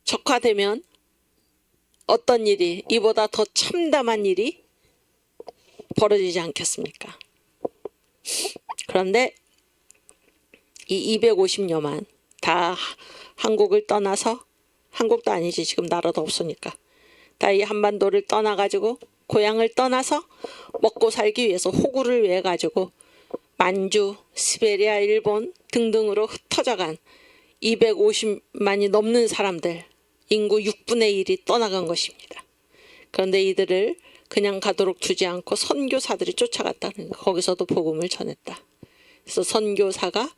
적화되면 어떤 일이, 이보다 더 참담한 일이 벌어지지 않겠습니까? 그런데 이 250여만 다 한국을 떠나서, 한국도 아니지 지금 나라도 없으니까, 다 이 한반도를 떠나가지고 고향을 떠나서 먹고 살기 위해서, 호구를 위해 가지고 만주, 시베리아, 일본 등등으로 흩어져간 250만이 넘는 사람들, 인구 6분의 1이 떠나간 것입니다. 그런데 이들을 그냥 가도록 두지 않고 선교사들이 쫓아갔다는 거. 거기서도 복음을 전했다. 그래서 선교사가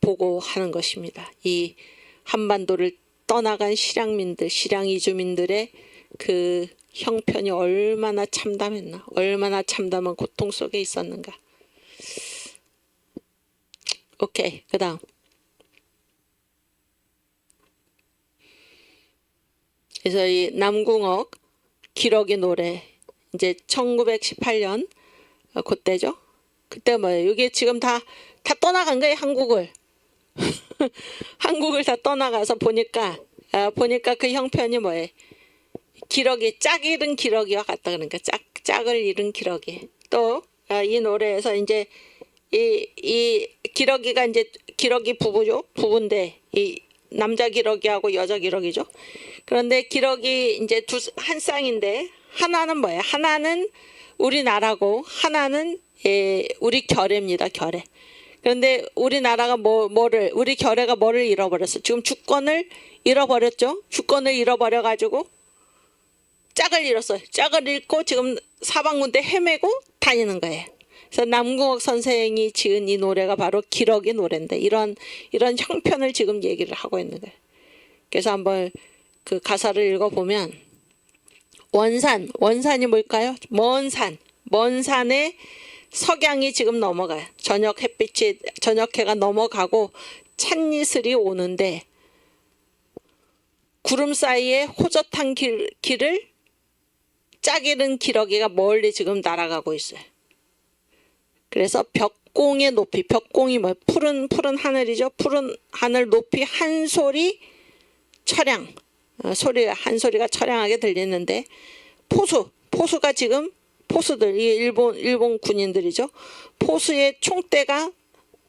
보고하는 것입니다. 이 한반도를 떠나간 실향민들, 실향 이주민들의 그 형편이 얼마나 참담했나, 얼마나 참담한 고통 속에 있었는가. 오케이, 그 다음. 그래서 이 남궁옥 기러기 노래, 이제 1918년 그때죠. 그때 뭐예요? 이게 지금 다 떠나간 거예요, 한국을. 한국을 다 떠나가서 보니까 그 형편이 뭐예요? 기러기, 짝 잃은 기러기와 같다. 그러니까 짝을 잃은 기러기. 또 이 노래에서 이제 이 기러기가 이제 기러기 부부죠. 부부인데 이 남자 기러기하고 여자 기러기죠. 그런데 기러기 이제 한 쌍인데 하나는 뭐예요? 하나는 우리나라고 하나는 우리 결례입니다. 결례. 그런데 우리나라가 우리 결례가 뭐를 잃어버렸어? 지금 주권을 잃어버렸죠. 주권을 잃어버려 가지고 짝을 잃었어요. 짝을 잃고 지금 사방군데 헤매고 다니는 거예요. 그래서 남궁옥 선생이 지은 이 노래가 바로 기러기 노래인데 이런 형편을 지금 얘기를 하고 있는 거예요. 그래서 한번 그 가사를 읽어보면 원산이 뭘까요? 먼 산에 석양이 지금 넘어가요. 저녁 해가 넘어가고 찻이슬이 오는데 구름 사이에 호젓한 길을 짝 잃은 기러기가 멀리 지금 날아가고 있어요. 그래서 벽공의 높이, 벽공이 뭐예요? 푸른 하늘이죠. 푸른 하늘 높이 한 소리 처량, 한 소리가 처량하게 들리는데 포수가 지금 포수들, 이 일본 군인들이죠. 포수의 총대가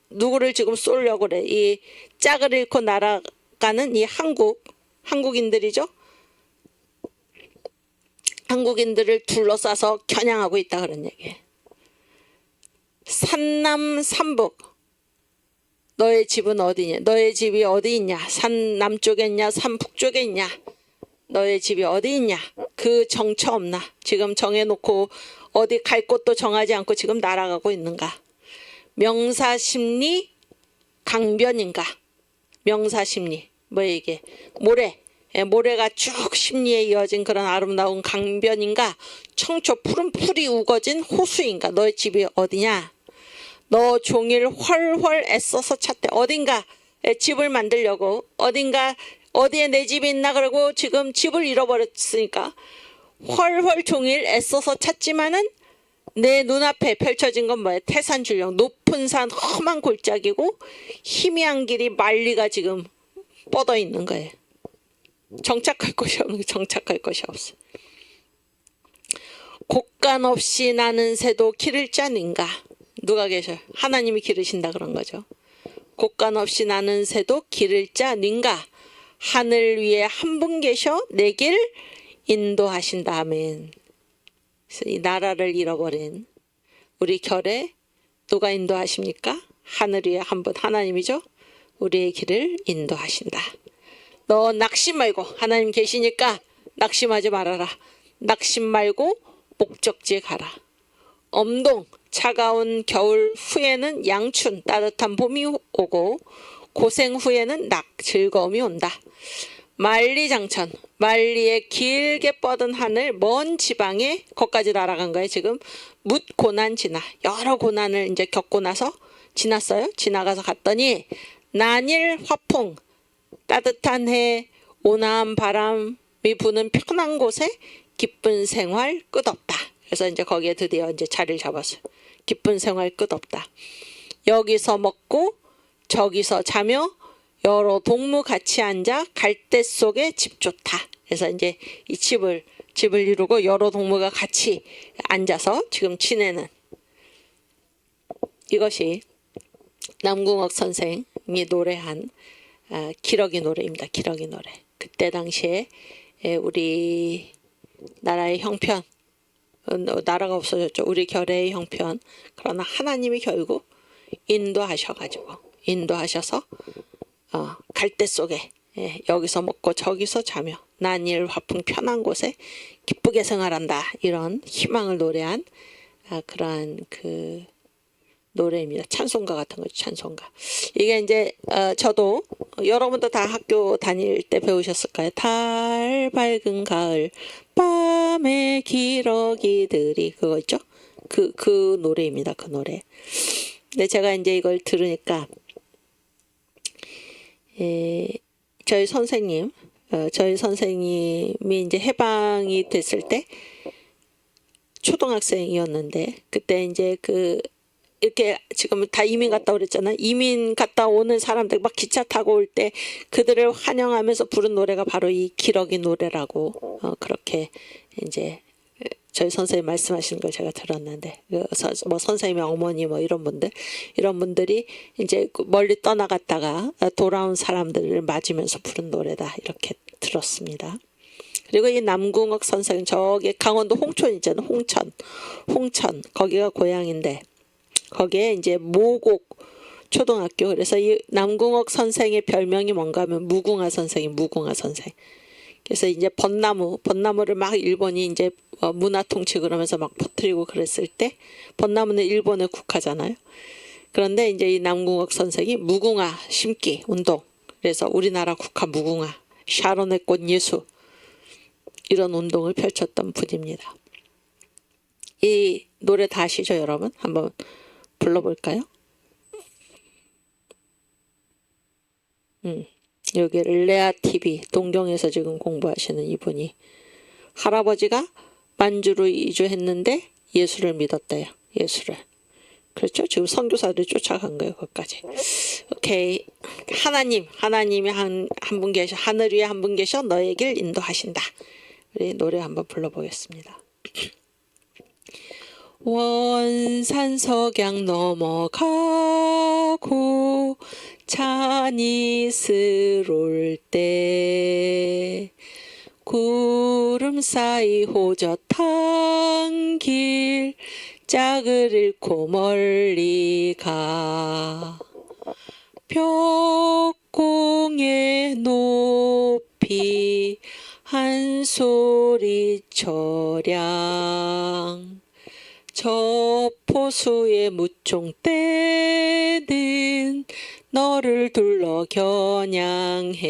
누구를 지금 쏘려고 그래. 이 짝을 잃고 날아가는 이 한국인들이죠. 한국인들을 둘러싸서 겨냥하고 있다 그런 얘기예요. 산남산북 너의 집은 어디냐? 너의 집이 어디 있냐? 산 남쪽에 있냐? 산 북쪽에 있냐? 너의 집이 어디 있냐? 그 정처 없나? 지금 정해놓고 어디 갈 곳도 정하지 않고 지금 날아가고 있는가? 명사심리 강변인가? 명사심리 뭐야 이게? 모래가 쭉 심리에 이어진 그런 아름다운 강변인가? 청초 푸른 풀이 우거진 호수인가? 너의 집이 어디냐? 너 종일 훨훨 애써서 찾대. 어딘가 집을 만들려고 어디에 내 집이 있나 그러고 지금 집을 잃어버렸으니까 훨훨 종일 애써서 찾지만은 내 눈앞에 펼쳐진 건 뭐예요? 태산줄령 높은 산 험한 골짜기고 희미한 길이 만리가 지금 뻗어 있는 거예요. 정착할 것이 없어. 곡간 없이 나는 새도 길을 짜는가? 누가 계셔요? 하나님이 기르신다 그런 거죠. 곡간 없이 나는 새도 길을 짜는가? 하늘 위에 한 분 계셔 내 길 인도하신다. 아멘. 그래서 이 나라를 잃어버린 우리 결에 누가 인도하십니까? 하늘 위에 한 분 하나님이죠. 우리의 길을 인도하신다. 너 낙심 말고 하나님 계시니까 낙심하지 말아라. 낙심 말고 목적지에 가라. 엄동 차가운 겨울 후에는 양춘 따뜻한 봄이 오고 고생 후에는 즐거움이 온다. 만리장천 만리의 길게 뻗은 하늘 먼 지방에 거기까지 날아간 거예요. 지금 묻 고난 지나 여러 고난을 이제 겪고 나서 지났어요. 지나가서 갔더니 난일 화풍 따뜻한 해 온화한 바람이 부는 편한 곳에 기쁜 생활 끝없다. 그래서 이제 거기에 드디어 이제 자리를 잡았어요. 기쁜 생활 끝없다. 여기서 먹고 저기서 자며 여러 동무 같이 앉아 갈대 속에 집 좋다. 그래서 이제 이 집을 이루고 여러 동무가 같이 앉아서 지금 지내는 이것이 남궁옥 선생이 노래한 기러기 노래입니다. 기러기 노래. 그때 당시에 우리 나라의 형편, 나라가 없어졌죠. 우리 결의의 형편. 그러나 하나님이 결국 인도하셔서 갈대 속에 여기서 먹고 저기서 자며 난일 화풍 편한 곳에 기쁘게 생활한다 이런 희망을 노래한 그러한 그 노래입니다. 찬송가 같은 거죠. 찬송가. 이게 이제 저도 여러분도 다 학교 다닐 때 배우셨을까요? 달 밝은 가을 밤의 기러기들이 그거 있죠? 그 노래입니다. 그 노래. 근데 제가 이제 이걸 들으니까 저희 선생님이 이제 해방이 됐을 때 초등학생이었는데 그때 이제 이렇게 지금 다 이민 갔다 그랬잖아요. 이민 갔다 오는 사람들 막 기차 타고 올 때 그들을 환영하면서 부른 노래가 바로 이 기러기 노래라고 그렇게 이제 저희 선생님 말씀하시는 걸 제가 들었는데 뭐 선생님의 어머니 뭐 이런 분들이 이제 멀리 떠나갔다가 돌아온 사람들을 맞으면서 부른 노래다 이렇게 들었습니다. 그리고 이 남궁옥 선생 저기 강원도 홍천 있잖아요. 홍천 거기가 고향인데 거기에 이제 모곡 초등학교 그래서 이 남궁옥 선생의 별명이 뭔가 하면 무궁화 선생. 그래서 이제 벚나무를 막 일본이 이제 문화 통치 그러면서 막 퍼뜨리고 그랬을 때 벚나무는 일본에 국하잖아요. 그런데 이제 이 남궁옥 선생이 무궁화 심기 운동 그래서 우리나라 국화 무궁화 샤론의 꽃 예수 이런 운동을 펼쳤던 분입니다. 이 노래 다 아시죠 여러분? 한번 불러볼까요? 여기 레아TV 동경에서 지금 공부하시는 이분이 할아버지가 만주로 이주했는데 예수를 믿었대요. 예수를. 그렇죠? 지금 선교사들이 쫓아간 거예요. 거기까지. 오케이. 하나님이 한 분 계셔. 하늘 위에 한 분 계셔. 너의 길 인도하신다. 우리 노래 한번 불러보겠습니다. 원산석양 넘어가고 찬이스롤 때 구름 사이 호젓한 길 짝을 잃고 멀리 가 벽공의 높이 한 소리 처량 저 포수의 무총 때는 너를 둘러 겨냥해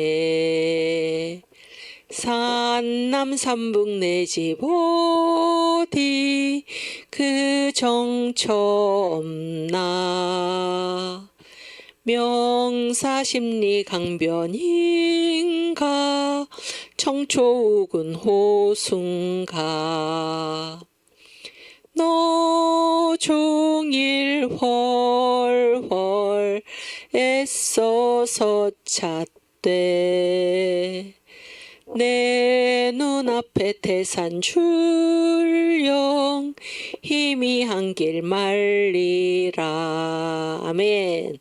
산남산북 내 집 어디 그 정처 없나 명사심리 강변인가 청초우군 호순가 너 종일 헐헐 애써서 찾되 내 눈앞에 태산 출령 희미한 길 말리라 아멘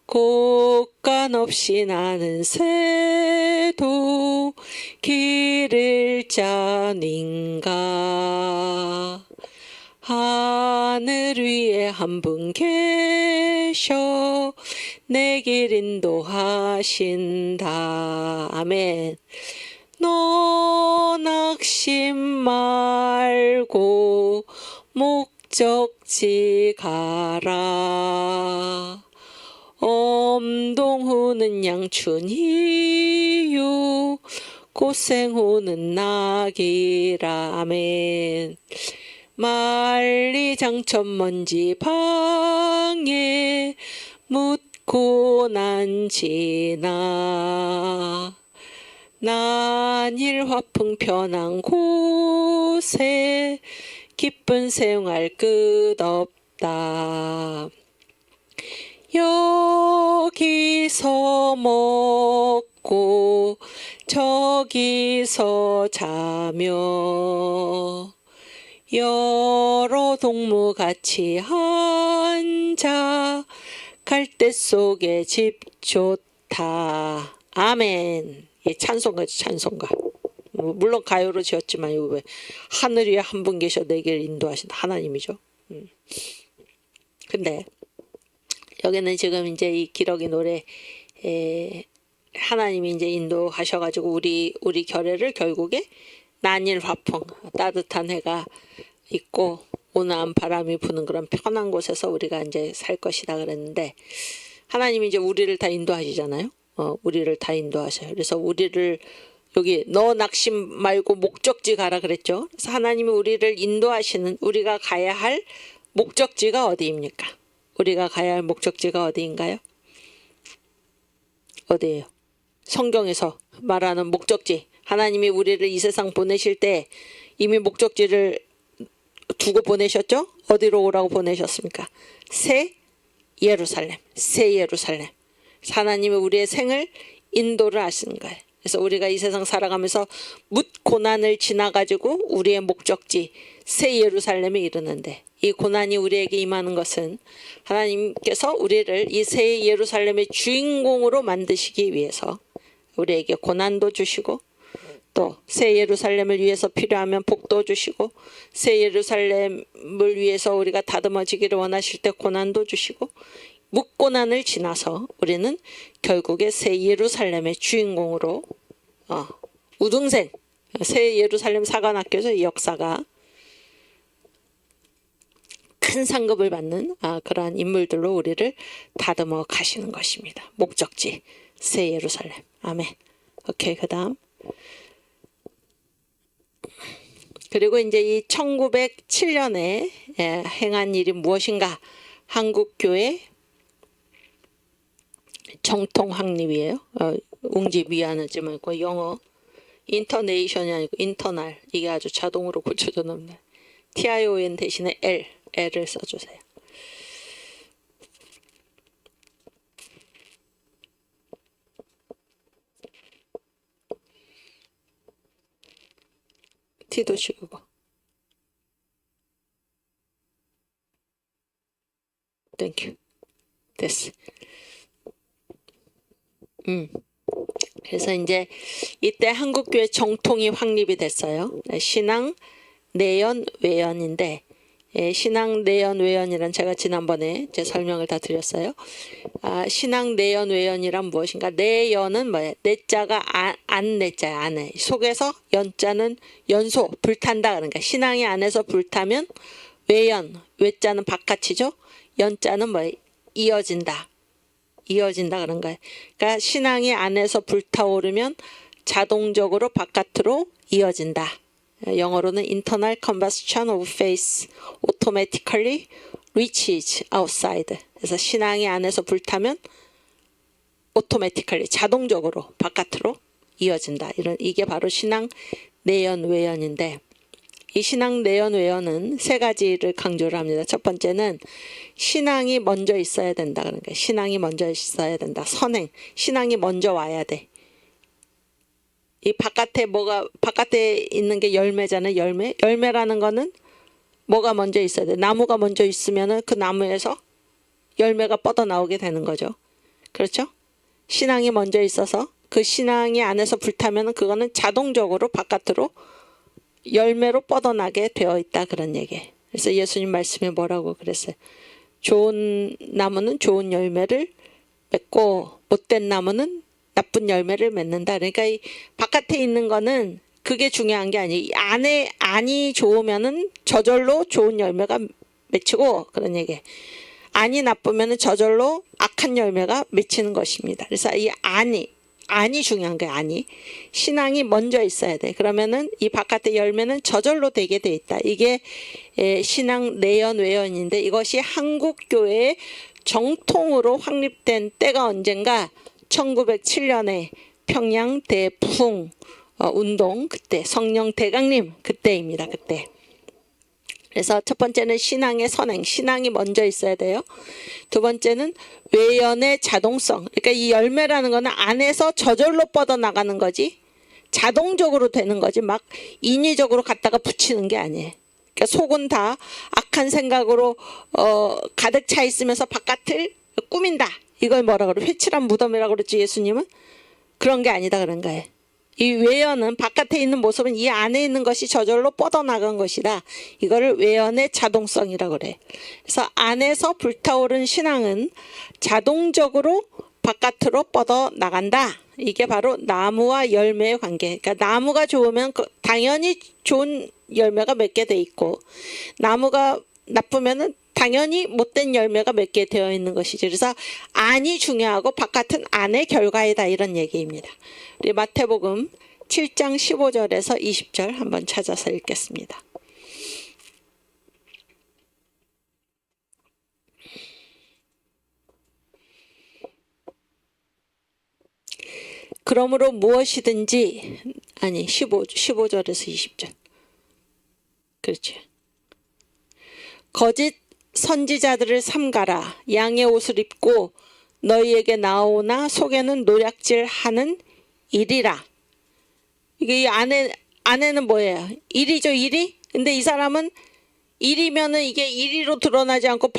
곳간 없이 나는 새도 길을 짜는가 하늘 위에 한 분 계셔 내 길 인도하신다 아멘 너 낙심 말고 목적지 가라 엄동후는 양춘이요 고생후는 낙이라 아멘 만리장천 먼지 방에 묻고 난지나 난일 화풍 편한 곳에 기쁜 생활 끝없다 여기서 먹고 저기서 자며 여러 동무 같이 앉아 갈대 속에 집 좋다 아멘 찬송가지 찬송가 물론 가요로 지었지만 이거 왜 하늘 위에 한 분 계셔 내 길 인도하신다 하나님이죠. 근데 여기는 지금 이제 이 기러기 노래를 하나님이 이제 인도하셔가지고 우리 결례를 결국에 난일 화풍, 따뜻한 해가 있고 온화한 바람이 부는 그런 편한 곳에서 우리가 이제 살 것이다 그랬는데, 하나님이 이제 우리를 다 인도하시잖아요. 우리를 다 인도하셔요. 그래서 우리를 여기 너 낙심 말고 목적지 가라 그랬죠. 그래서 하나님이 우리를 인도하시는, 우리가 가야 할 목적지가 어디입니까? 우리가 가야 할 목적지가 어디인가요? 어디예요? 성경에서 말하는 목적지, 하나님이 우리를 이 세상 보내실 때 이미 목적지를 두고 보내셨죠? 어디로 오라고 보내셨습니까? 새 예루살렘, 새 예루살렘. 하나님이 우리의 생을 인도를 하시는 거예요. 그래서 우리가 이 세상 살아가면서 뭇 고난을 지나가지고 우리의 목적지 새 예루살렘에 이르는데, 이 고난이 우리에게 임하는 것은 하나님께서 우리를 이 새 예루살렘의 주인공으로 만드시기 위해서 우리에게 고난도 주시고, 또 새 예루살렘을 위해서 필요하면 복도 주시고, 새 예루살렘을 위해서 우리가 다듬어지기를 원하실 때 고난도 주시고, 묵고난을 지나서 우리는 결국에 새 예루살렘의 주인공으로 우등생 새 예루살렘 사관학교에서 이 역사가 큰 상급을 받는 그러한 인물들로 우리를 다듬어 가시는 것입니다. 목적지 새 예루살렘. 아멘. 오케이, 그 다음. 그리고 이제 이 1907년에 행한 일이 무엇인가? 한국교회 정통 확립이에요. 웅지 미안하지 말고 영어 인터네이션이 아니고 인터널, 이게 아주 자동으로 고쳐져 놓는 TION 대신에 L을 써주세요. T도 씌우고. 땡큐. 됐어. 그래서 이제 이때 한국교회 정통이 확립이 됐어요. 신앙, 내연, 외연인데, 신앙, 내연, 외연이란 제가 지난번에 제 설명을 다 드렸어요. 신앙, 내연, 외연이란 무엇인가? 내연은 뭐예요? 내자가 안 내자야, 안에. 속에서 연자는 연소, 불탄다. 그러니까 신앙이 안에서 불타면 외연, 외자는 바깥이죠. 연자는 뭐예요? 이어진다. 이어진다 그런 거예요. 그러니까 신앙이 안에서 불타오르면 자동적으로 바깥으로 이어진다. 영어로는 internal combustion of faith automatically reaches outside. 그래서 신앙이 안에서 불타면 automatically 자동적으로 바깥으로 이어진다. 이게 바로 신앙 내연 외연인데, 이 신앙 내연 외연은 세 가지를 강조를 합니다. 첫 번째는 신앙이 먼저 있어야 된다. 그러니까 신앙이 먼저 있어야 된다. 선행, 신앙이 먼저 와야 돼. 이 바깥에 있는 게 열매잖아요. 열매라는 거는 뭐가 먼저 있어야 돼. 나무가 먼저 있으면은 그 나무에서 열매가 뻗어 나오게 되는 거죠. 그렇죠? 신앙이 먼저 있어서 그 신앙이 안에서 불타면은 그거는 자동적으로 바깥으로 열매로 뻗어나게 되어 있다, 그런 얘기. 그래서 예수님 말씀에 뭐라고 그랬어요? 좋은 나무는 좋은 열매를 맺고 못된 나무는 나쁜 열매를 맺는다. 그러니까 이 바깥에 있는 거는 그게 중요한 게 아니에요. 안이 좋으면은 저절로 좋은 열매가 맺히고, 그런 얘기. 안이 나쁘면은 저절로 악한 열매가 맺히는 것입니다. 그래서 이 안이 중요한 거예요. 안이. 신앙이 먼저 있어야 돼. 그러면은 이 바깥의 열매는 저절로 되게 돼 있다. 이게 신앙 내연 외연인데, 이것이 한국교회의 정통으로 확립된 때가 언젠가 1907년에 평양 대부흥 운동, 그때 성령 대강림 그때입니다. 그때. 그래서 첫 번째는 신앙의 선행, 신앙이 먼저 있어야 돼요. 두 번째는 외연의 자동성. 그러니까 이 열매라는 거는 안에서 저절로 뻗어나가는 거지, 자동적으로 되는 거지, 막 인위적으로 갖다가 붙이는 게 아니에요. 그러니까 속은 다 악한 생각으로 가득 차 있으면서 바깥을 꾸민다. 이걸 뭐라 그래? 회칠한 무덤이라고 그랬지, 예수님은? 그런 게 아니다 그런 거예요. 이 외연은 바깥에 있는 모습은 이 안에 있는 것이 저절로 뻗어나간 것이다. 이거를 외연의 자동성이라고 그래. 그래서 안에서 불타오른 신앙은 자동적으로 바깥으로 뻗어나간다. 이게 바로 나무와 열매의 관계. 그러니까 나무가 좋으면 당연히 좋은 열매가 맺게 돼 있고, 나무가 나쁘면은 당연히 못된 열매가 맺게 되어 있는 것이죠. 그래서 안이 중요하고 바깥은 안의 결과이다, 이런 얘기입니다. 우리 마태복음 7장 15절에서 20절 한번 찾아서 읽겠습니다. 그러므로 무엇이든지, 아니 15절에서 20절. 그렇지. 거짓 선지자들을 삼가라. 양의 옷을 입고 너희에게 나오나 속에는 노략질하는 일이라. 이게 이 안에는 뭐예요? 일이죠, 일이. 근데 이 사람은 일이면은 이게 일이로 드러나지 않고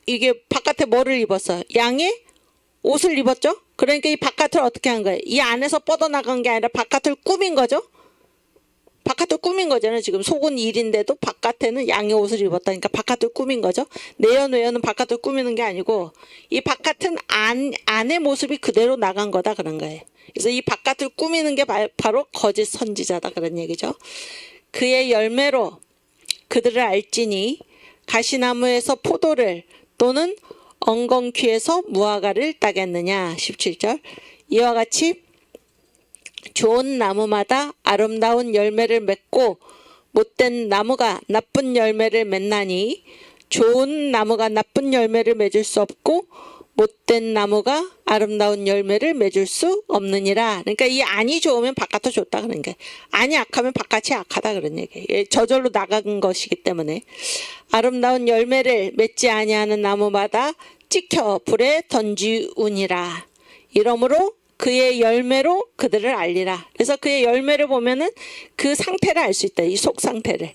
이게 바깥에 뭐를 입었어요? 양의 옷을 입었죠? 그러니까 이 바깥을 어떻게 한 거예요? 이 안에서 뻗어나간 게 아니라 바깥을 꾸민 거죠? 바깥을 꾸민 거잖아요. 지금 속은 일인데도 바깥에는 양의 옷을 입었다니까 바깥을 꾸민 거죠. 내연 외연은 바깥을 꾸미는 게 아니고 이 바깥은 안의 모습이 그대로 나간 거다, 그런 거예요. 그래서 이 바깥을 꾸미는 게 바로 거짓 선지자다, 그런 얘기죠. 그의 열매로 그들을 알지니 가시나무에서 포도를 또는 엉겅퀴에서 무화과를 따겠느냐. 17절. 이와 같이 좋은 나무마다 아름다운 열매를 맺고 못된 나무가 나쁜 열매를 맺나니 좋은 나무가 나쁜 열매를 맺을 수 없고 못된 나무가 아름다운 열매를 맺을 수 없느니라. 그러니까 이 안이 좋으면 바깥도 좋다, 그런 게. 안이 악하면 바깥이 악하다, 그런 얘기예요. 저절로 나간 것이기 때문에. 아름다운 열매를 맺지 아니하는 나무마다 찍혀 불에 던지우니라. 이러므로 그의 열매로 그들을 알리라. 그래서 그의 열매를 보면은 그 상태를 알 수 있다. 이 속 상태를.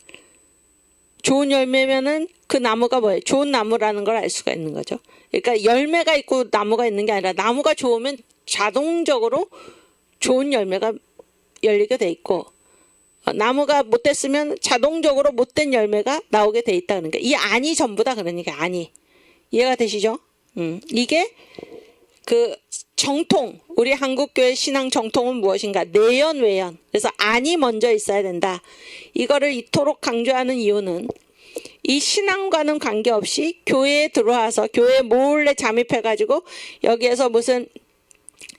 좋은 열매면은 그 나무가 뭐예요? 좋은 나무라는 걸 알 수가 있는 거죠. 그러니까 열매가 있고 나무가 있는 게 아니라 나무가 좋으면 자동적으로 좋은 열매가 열리게 돼 있고, 나무가 못됐으면 자동적으로 못된 열매가 나오게 돼 있다. 그러니까 이 안이 전부다, 그러니까 안이. 이해가 되시죠? 이게 그 정통, 우리 한국교회 신앙 정통은 무엇인가? 내연 외연. 그래서 안이 먼저 있어야 된다. 이거를 이토록 강조하는 이유는 이 신앙과는 관계없이 교회에 들어와서 교회에 몰래 잠입해가지고 여기에서 무슨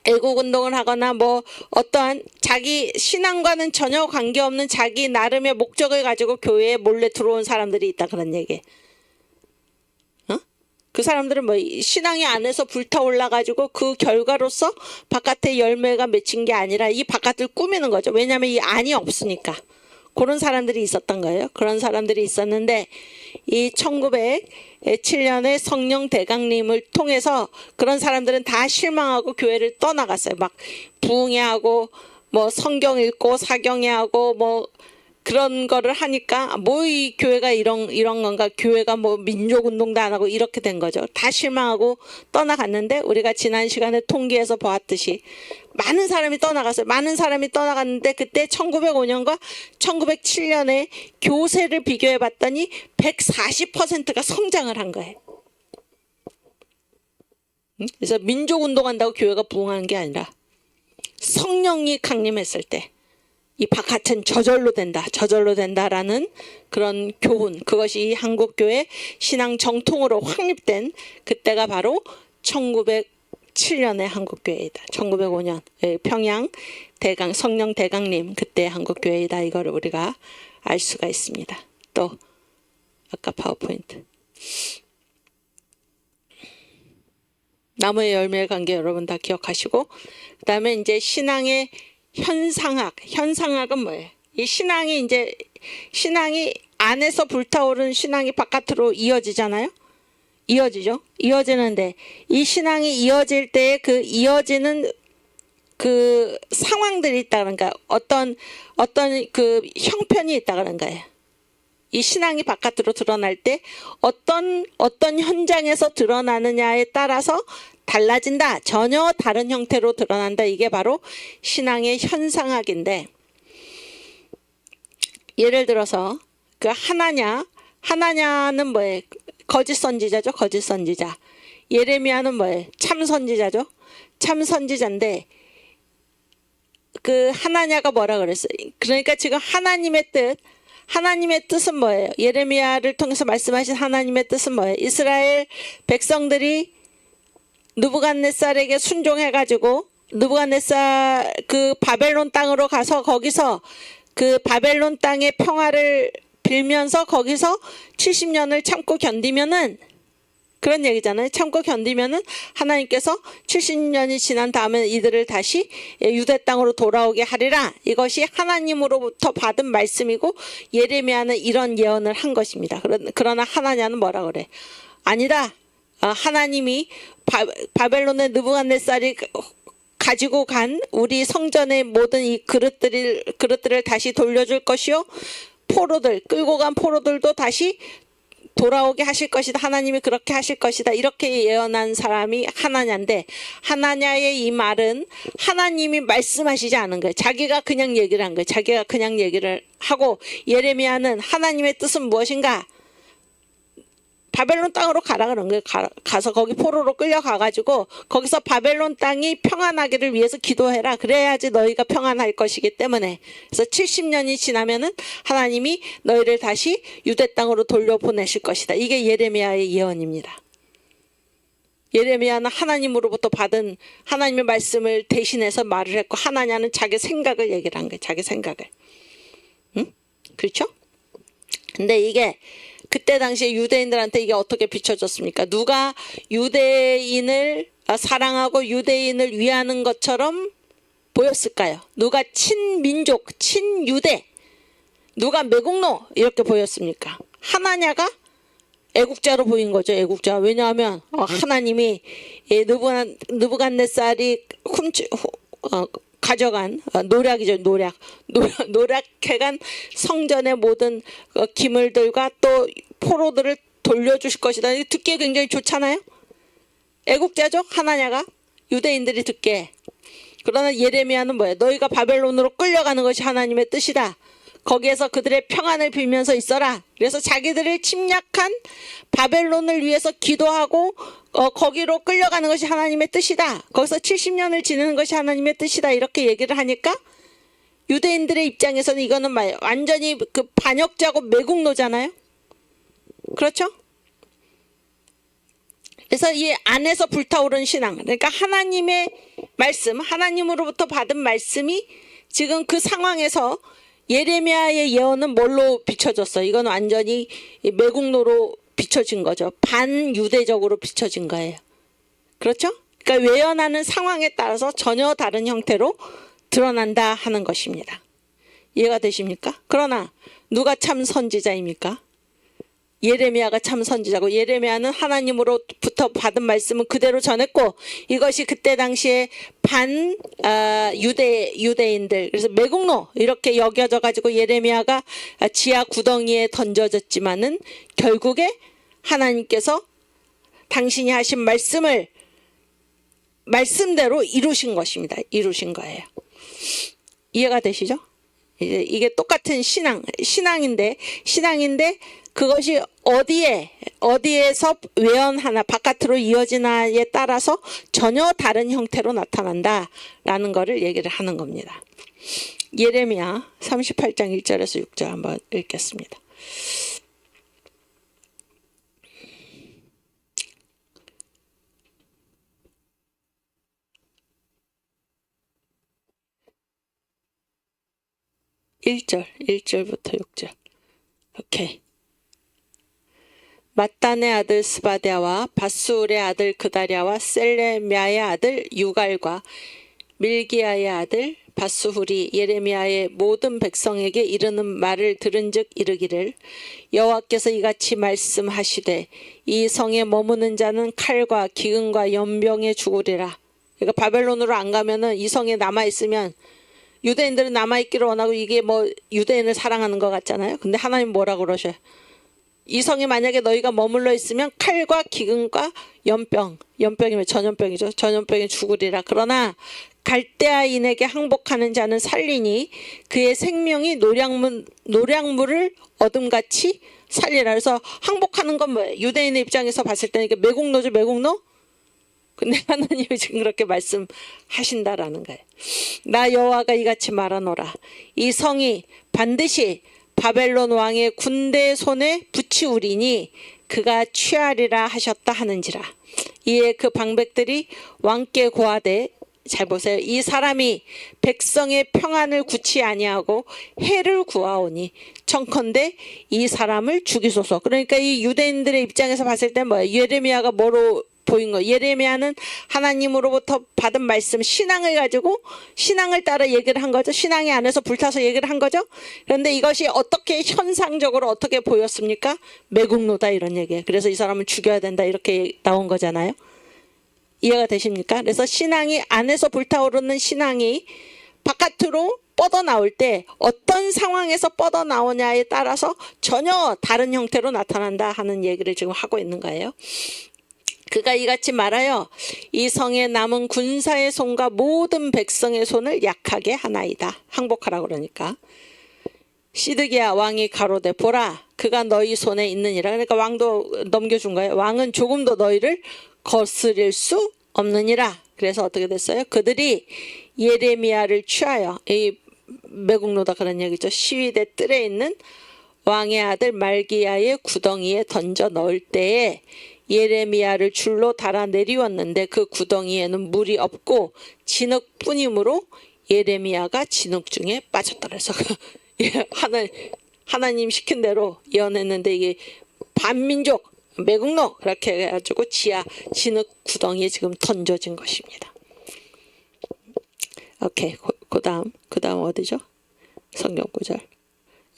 애국운동을 하거나 뭐 어떠한 자기 신앙과는 전혀 관계없는 자기 나름의 목적을 가지고 교회에 몰래 들어온 사람들이 있다, 그런 얘기. 그 사람들은 뭐 신앙이 안에서 불타올라가지고 그 결과로서 바깥에 열매가 맺힌 게 아니라 이 바깥을 꾸미는 거죠. 왜냐하면 이 안이 없으니까. 그런 사람들이 있었던 거예요. 그런 사람들이 있었는데 이 1907년에 성령 대강림을 통해서 그런 사람들은 다 실망하고 교회를 떠나갔어요. 막 부흥회하고 뭐 성경 읽고 사경회하고 뭐 그런 거를 하니까 뭐 이 교회가 이런 건가, 교회가 뭐 민족운동도 안 하고 이렇게 된 거죠. 다 실망하고 떠나갔는데 우리가 지난 시간에 통계에서 보았듯이 많은 사람이 떠나갔어요. 많은 사람이 떠나갔는데 그때 1905년과 1907년에 교세를 비교해 봤더니 140%가 성장을 한 거예요. 그래서 민족운동한다고 교회가 부흥한 게 아니라 성령이 강림했을 때 이 바깥은 저절로 된다라는 그런 교훈, 그것이 한국교회 신앙 정통으로 확립된 그때가 바로 1907년의 한국교회이다. 1905년 평양 성령 대강림 그때 한국교회이다. 이거를 우리가 알 수가 있습니다. 또 아까 파워포인트. 나무의 열매의 관계 여러분 다 기억하시고, 그 다음에 이제 신앙의 현상학은 뭐예요? 이 신앙이 안에서 불타오른 신앙이 바깥으로 이어지잖아요. 이어지는데 이 신앙이 이어질 때에 그 이어지는 그 상황들이 있다, 그러니까 어떤 그 형편이 있다, 그런 거예요. 이 신앙이 바깥으로 드러날 때 어떤 현장에서 드러나느냐에 따라서 달라진다. 전혀 다른 형태로 드러난다. 이게 바로 신앙의 현상학인데, 예를 들어서 그 하나냐는 뭐예요? 거짓 선지자죠. 거짓 선지자. 예레미야는 뭐예요? 참 선지자죠. 참 선지자인데 그 하나냐가 뭐라 그랬어요? 그러니까 지금 하나님의 뜻은 뭐예요? 예레미야를 통해서 말씀하신 하나님의 뜻은 뭐예요? 이스라엘 백성들이 느부갓네살에게 순종해가지고 느부갓네살 그 바벨론 땅으로 가서 거기서 그 바벨론 땅의 평화를 빌면서 거기서 70년을 참고 견디면은 그런 얘기잖아요. 참고 견디면은 하나님께서 70년이 지난 다음에 이들을 다시 유대 땅으로 돌아오게 하리라. 이것이 하나님으로부터 받은 말씀이고 예레미야는 이런 예언을 한 것입니다. 그러나 하나냐는 뭐라 그래? 아니다. 하나님이 바벨론의 느부갓네살이 가지고 간 우리 성전의 모든 이 그릇들을 다시 돌려줄 것이요. 끌고 간 포로들도 다시 돌아오게 하실 것이다. 하나님이 그렇게 하실 것이다. 이렇게 예언한 사람이 하나냐인데 하나냐의 이 말은 하나님이 말씀하시지 않은 거예요. 자기가 그냥 얘기를 한 거예요. 자기가 그냥 얘기를 하고 예레미야는 하나님의 뜻은 무엇인가? 바벨론 땅으로 가라 그런 거예요. 가서 거기 포로로 끌려가가지고 거기서 바벨론 땅이 평안하기를 위해서 기도해라. 그래야지 너희가 평안할 것이기 때문에. 그래서 70년이 지나면은 하나님이 너희를 다시 유대 땅으로 돌려보내실 것이다. 이게 예레미야의 예언입니다. 예레미야는 하나님으로부터 받은 하나님의 말씀을 대신해서 말을 했고 하나냐는 자기 생각을 얘기를 한 거예요. 자기 생각을. 응? 그렇죠? 근데 이게 그때 당시에 유대인들한테 이게 어떻게 비춰졌습니까? 누가 유대인을 사랑하고 유대인을 위하는 것처럼 보였을까요? 누가 친민족, 친유대, 누가 매국노 이렇게 보였습니까? 하나냐가 애국자로 보인 거죠. 애국자. 왜냐하면 하나님이 느부갓네살이 가져간 노략이죠. 노략해간 성전의 모든 기물들과 또 포로들을 돌려주실 것이다. 듣기에 굉장히 좋잖아요. 애국자죠. 하나냐가 유대인들이 듣게. 그러나 예레미야는 뭐예요? 너희가 바벨론으로 끌려가는 것이 하나님의 뜻이다. 거기에서 그들의 평안을 빌면서 있어라. 그래서 자기들을 침략한 바벨론을 위해서 기도하고 거기로 끌려가는 것이 하나님의 뜻이다. 거기서 70년을 지내는 것이 하나님의 뜻이다. 이렇게 얘기를 하니까 유대인들의 입장에서는 이거는 완전히 그 반역자고 매국노잖아요. 그렇죠? 그래서 이 안에서 불타오른 신앙, 그러니까 하나님의 말씀, 하나님으로부터 받은 말씀이 지금 그 상황에서 예레미야의 예언은 뭘로 비춰졌어? 이건 완전히 매국노로 비춰진 거죠. 반유대적으로 비춰진 거예요. 그렇죠? 그러니까 외연하는 상황에 따라서 전혀 다른 형태로 드러난다 하는 것입니다. 이해가 되십니까? 그러나 누가 참 선지자입니까? 예레미야가 참 선지자고 예레미야는 하나님으로부터 받은 말씀은 그대로 전했고 이것이 그때 당시에 유대인들 그래서 매국노 이렇게 여겨져 가지고 예레미야가 지하 구덩이에 던져졌지만은 결국에 하나님께서 당신이 하신 말씀대로 이루신 것입니다. 이루신 거예요. 이해가 되시죠? 이게 똑같은 신앙인데 그것이 어디에서 외연하나 바깥으로 이어지나에 따라서 전혀 다른 형태로 나타난다라는 것을 얘기를 하는 겁니다. 예레미야 38장 1절에서 6절 한번 읽겠습니다. (1절) 1절부터 6절. 오케이. mat단의 아들 스바랴와 밧수울의 아들 그다랴와 셀레미야의 아들 유갈과 밀기야의 아들 밧수훌이 예레미야의 모든 백성에게 이르는 말을 들은즉 이르기를 여호와께서 이같이 말씀하시되 이 성에 머무는 자는 칼과 기근과 연병에 죽으리라. 그러니까 바벨론으로 안 가면은 이 성에 남아 있으면 유대인들은 남아 있기를 원하고 이게 뭐 유대인을 사랑하는 것 같잖아요. 근데 하나님 뭐라 그러셔요? 이 성에 만약에 너희가 머물러 있으면 칼과 기근과 연병이면 전염병이죠. 전염병에 죽으리라. 그러나 갈대아인에게 항복하는 자는 살리니 그의 생명이 노량물을 어둠같이 살리라. 그래서 항복하는 건 뭐예요? 유대인의 입장에서 봤을 때는 이게 매국노죠. 매국노? 근데 하나님이 지금 그렇게 말씀하신다라는 거예요. 나 여호와가 이같이 말하노라. 이 성이 반드시 바벨론 왕의 군대의 손에 붙이우리니 그가 취하리라 하셨다 하는지라. 이에 그 방백들이 왕께 고하되, 잘 보세요. 이 사람이 백성의 평안을 구치 아니하고 해를 구하오니 청컨대 이 사람을 죽이소서. 그러니까 이 유대인들의 입장에서 봤을 때 뭐예요? 예레미야가 뭐로 보인 거예요? 예레미야는 하나님으로부터 받은 말씀, 신앙을 가지고 신앙을 따라 얘기를 한 거죠. 신앙이 안에서 불타서 얘기를 한 거죠. 그런데 이것이 어떻게 현상적으로 어떻게 보였습니까? 매국노다 이런 얘기예요. 그래서 이 사람을 죽여야 된다 이렇게 나온 거잖아요. 이해가 되십니까? 그래서 신앙이 안에서 불타오르는 신앙이 바깥으로 뻗어나올 때 어떤 상황에서 뻗어나오냐에 따라서 전혀 다른 형태로 나타난다 하는 얘기를 지금 하고 있는 거예요. 그가 이같이 말하여 이 성에 남은 군사의 손과 모든 백성의 손을 약하게 하나이다. 항복하라 그러니까. 시드기야 왕이 가로되 보라 그가 너희 손에 있느니라. 그러니까 왕도 넘겨준 거예요. 왕은 조금도 너희를 거스릴 수 없느니라. 그래서 어떻게 됐어요? 그들이 예레미야를 취하여, 이 매국노다 그런 얘기죠. 시위대 뜰에 있는 왕의 아들 말기야의 구덩이에 던져 넣을 때에 예레미야를 줄로 달아 내리웠는데 그 구덩이에는 물이 없고 진흙뿐이므로 예레미야가 진흙 중에 빠졌다. 그래서 하나님 시킨 대로 예언했는데 이게 반민족 매국노 그렇게 해가지고 지하 진흙 구덩이에 지금 던져진 것입니다. 오케이. 그 다음 어디죠? 성경 구절.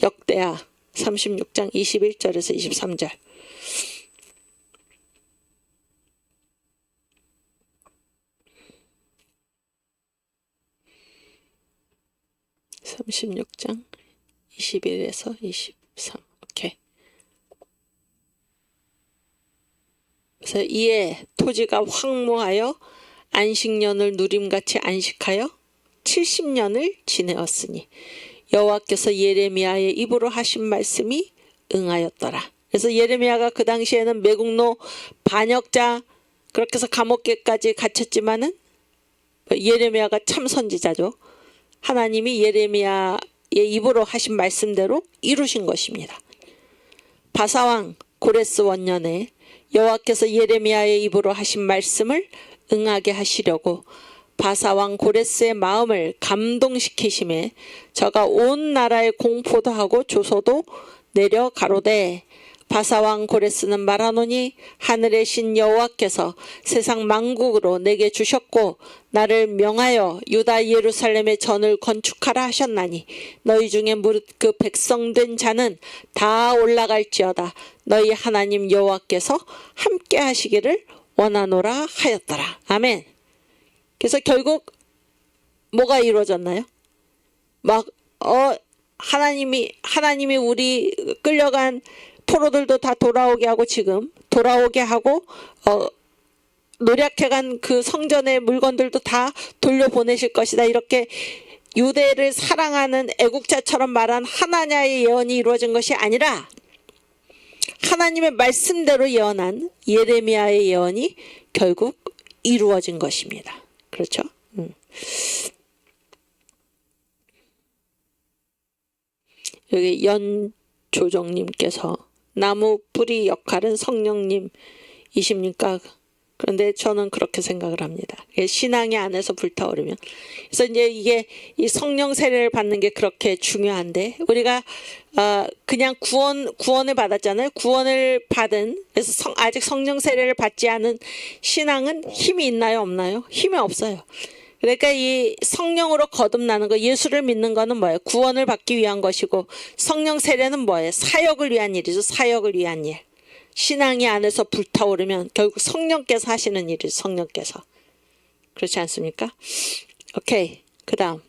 역대하 36장 21절에서 23절. 36장 21에서 23. 오케이. 그래서 이에 토지가 황무하여 안식년을 누림같이 안식하여 70년을 지내었으니 여호와께서 예레미야의 입으로 하신 말씀이 응하였더라. 그래서 예레미야가 그 당시에는 매국노 반역자 그렇게 해서 감옥에까지 갇혔지만은 예레미야가 참 선지자죠. 하나님이 예레미야의 입으로 하신 말씀대로 이루신 것입니다. 바사왕 고레스 원년에 여호와께서 예레미야의 입으로 하신 말씀을 응하게 하시려고 바사왕 고레스의 마음을 감동시키심에 저가 온 나라에 공포도 하고 조소도 내려 가로되 바사왕 고레스는 말하노니 하늘의 신 여호와께서 세상 만국으로 내게 주셨고 나를 명하여 유다 예루살렘의 전을 건축하라 하셨나니 너희 중에 무릇 그 백성된 자는 다 올라갈지어다. 너희 하나님 여호와께서 함께 하시기를 원하노라 하였더라. 아멘. 그래서 결국 뭐가 이루어졌나요? 하나님이 우리 끌려간 포로들도 다 돌아오게 하고 지금 돌아오게 하고 노력해간 그 성전의 물건들도 다 돌려보내실 것이다. 이렇게 유대를 사랑하는 애국자처럼 말한 하나냐의 예언이 이루어진 것이 아니라 하나님의 말씀대로 예언한 예레미야의 예언이 결국 이루어진 것입니다. 그렇죠? 여기 연조정님께서 나무 뿌리 역할은 성령님이십니까? 그런데 저는 그렇게 생각을 합니다. 신앙이 안에서 불타오르면. 그래서 이제 이게 이 성령 세례를 받는 게 그렇게 중요한데 우리가 그냥 구원을 받았잖아요. 구원을 받은 그래서 아직 성령 세례를 받지 않은 신앙은 힘이 있나요? 없나요? 힘이 없어요. 그러니까 이 성령으로 거듭나는 거, 예수를 믿는 거는 뭐예요? 구원을 받기 위한 것이고 성령 세례는 뭐예요? 사역을 위한 일이죠. 사역을 위한 일. 신앙이 안에서 불타오르면 결국 성령께서 하시는 일이죠. 성령께서. 그렇지 않습니까? 오케이. 그 다음.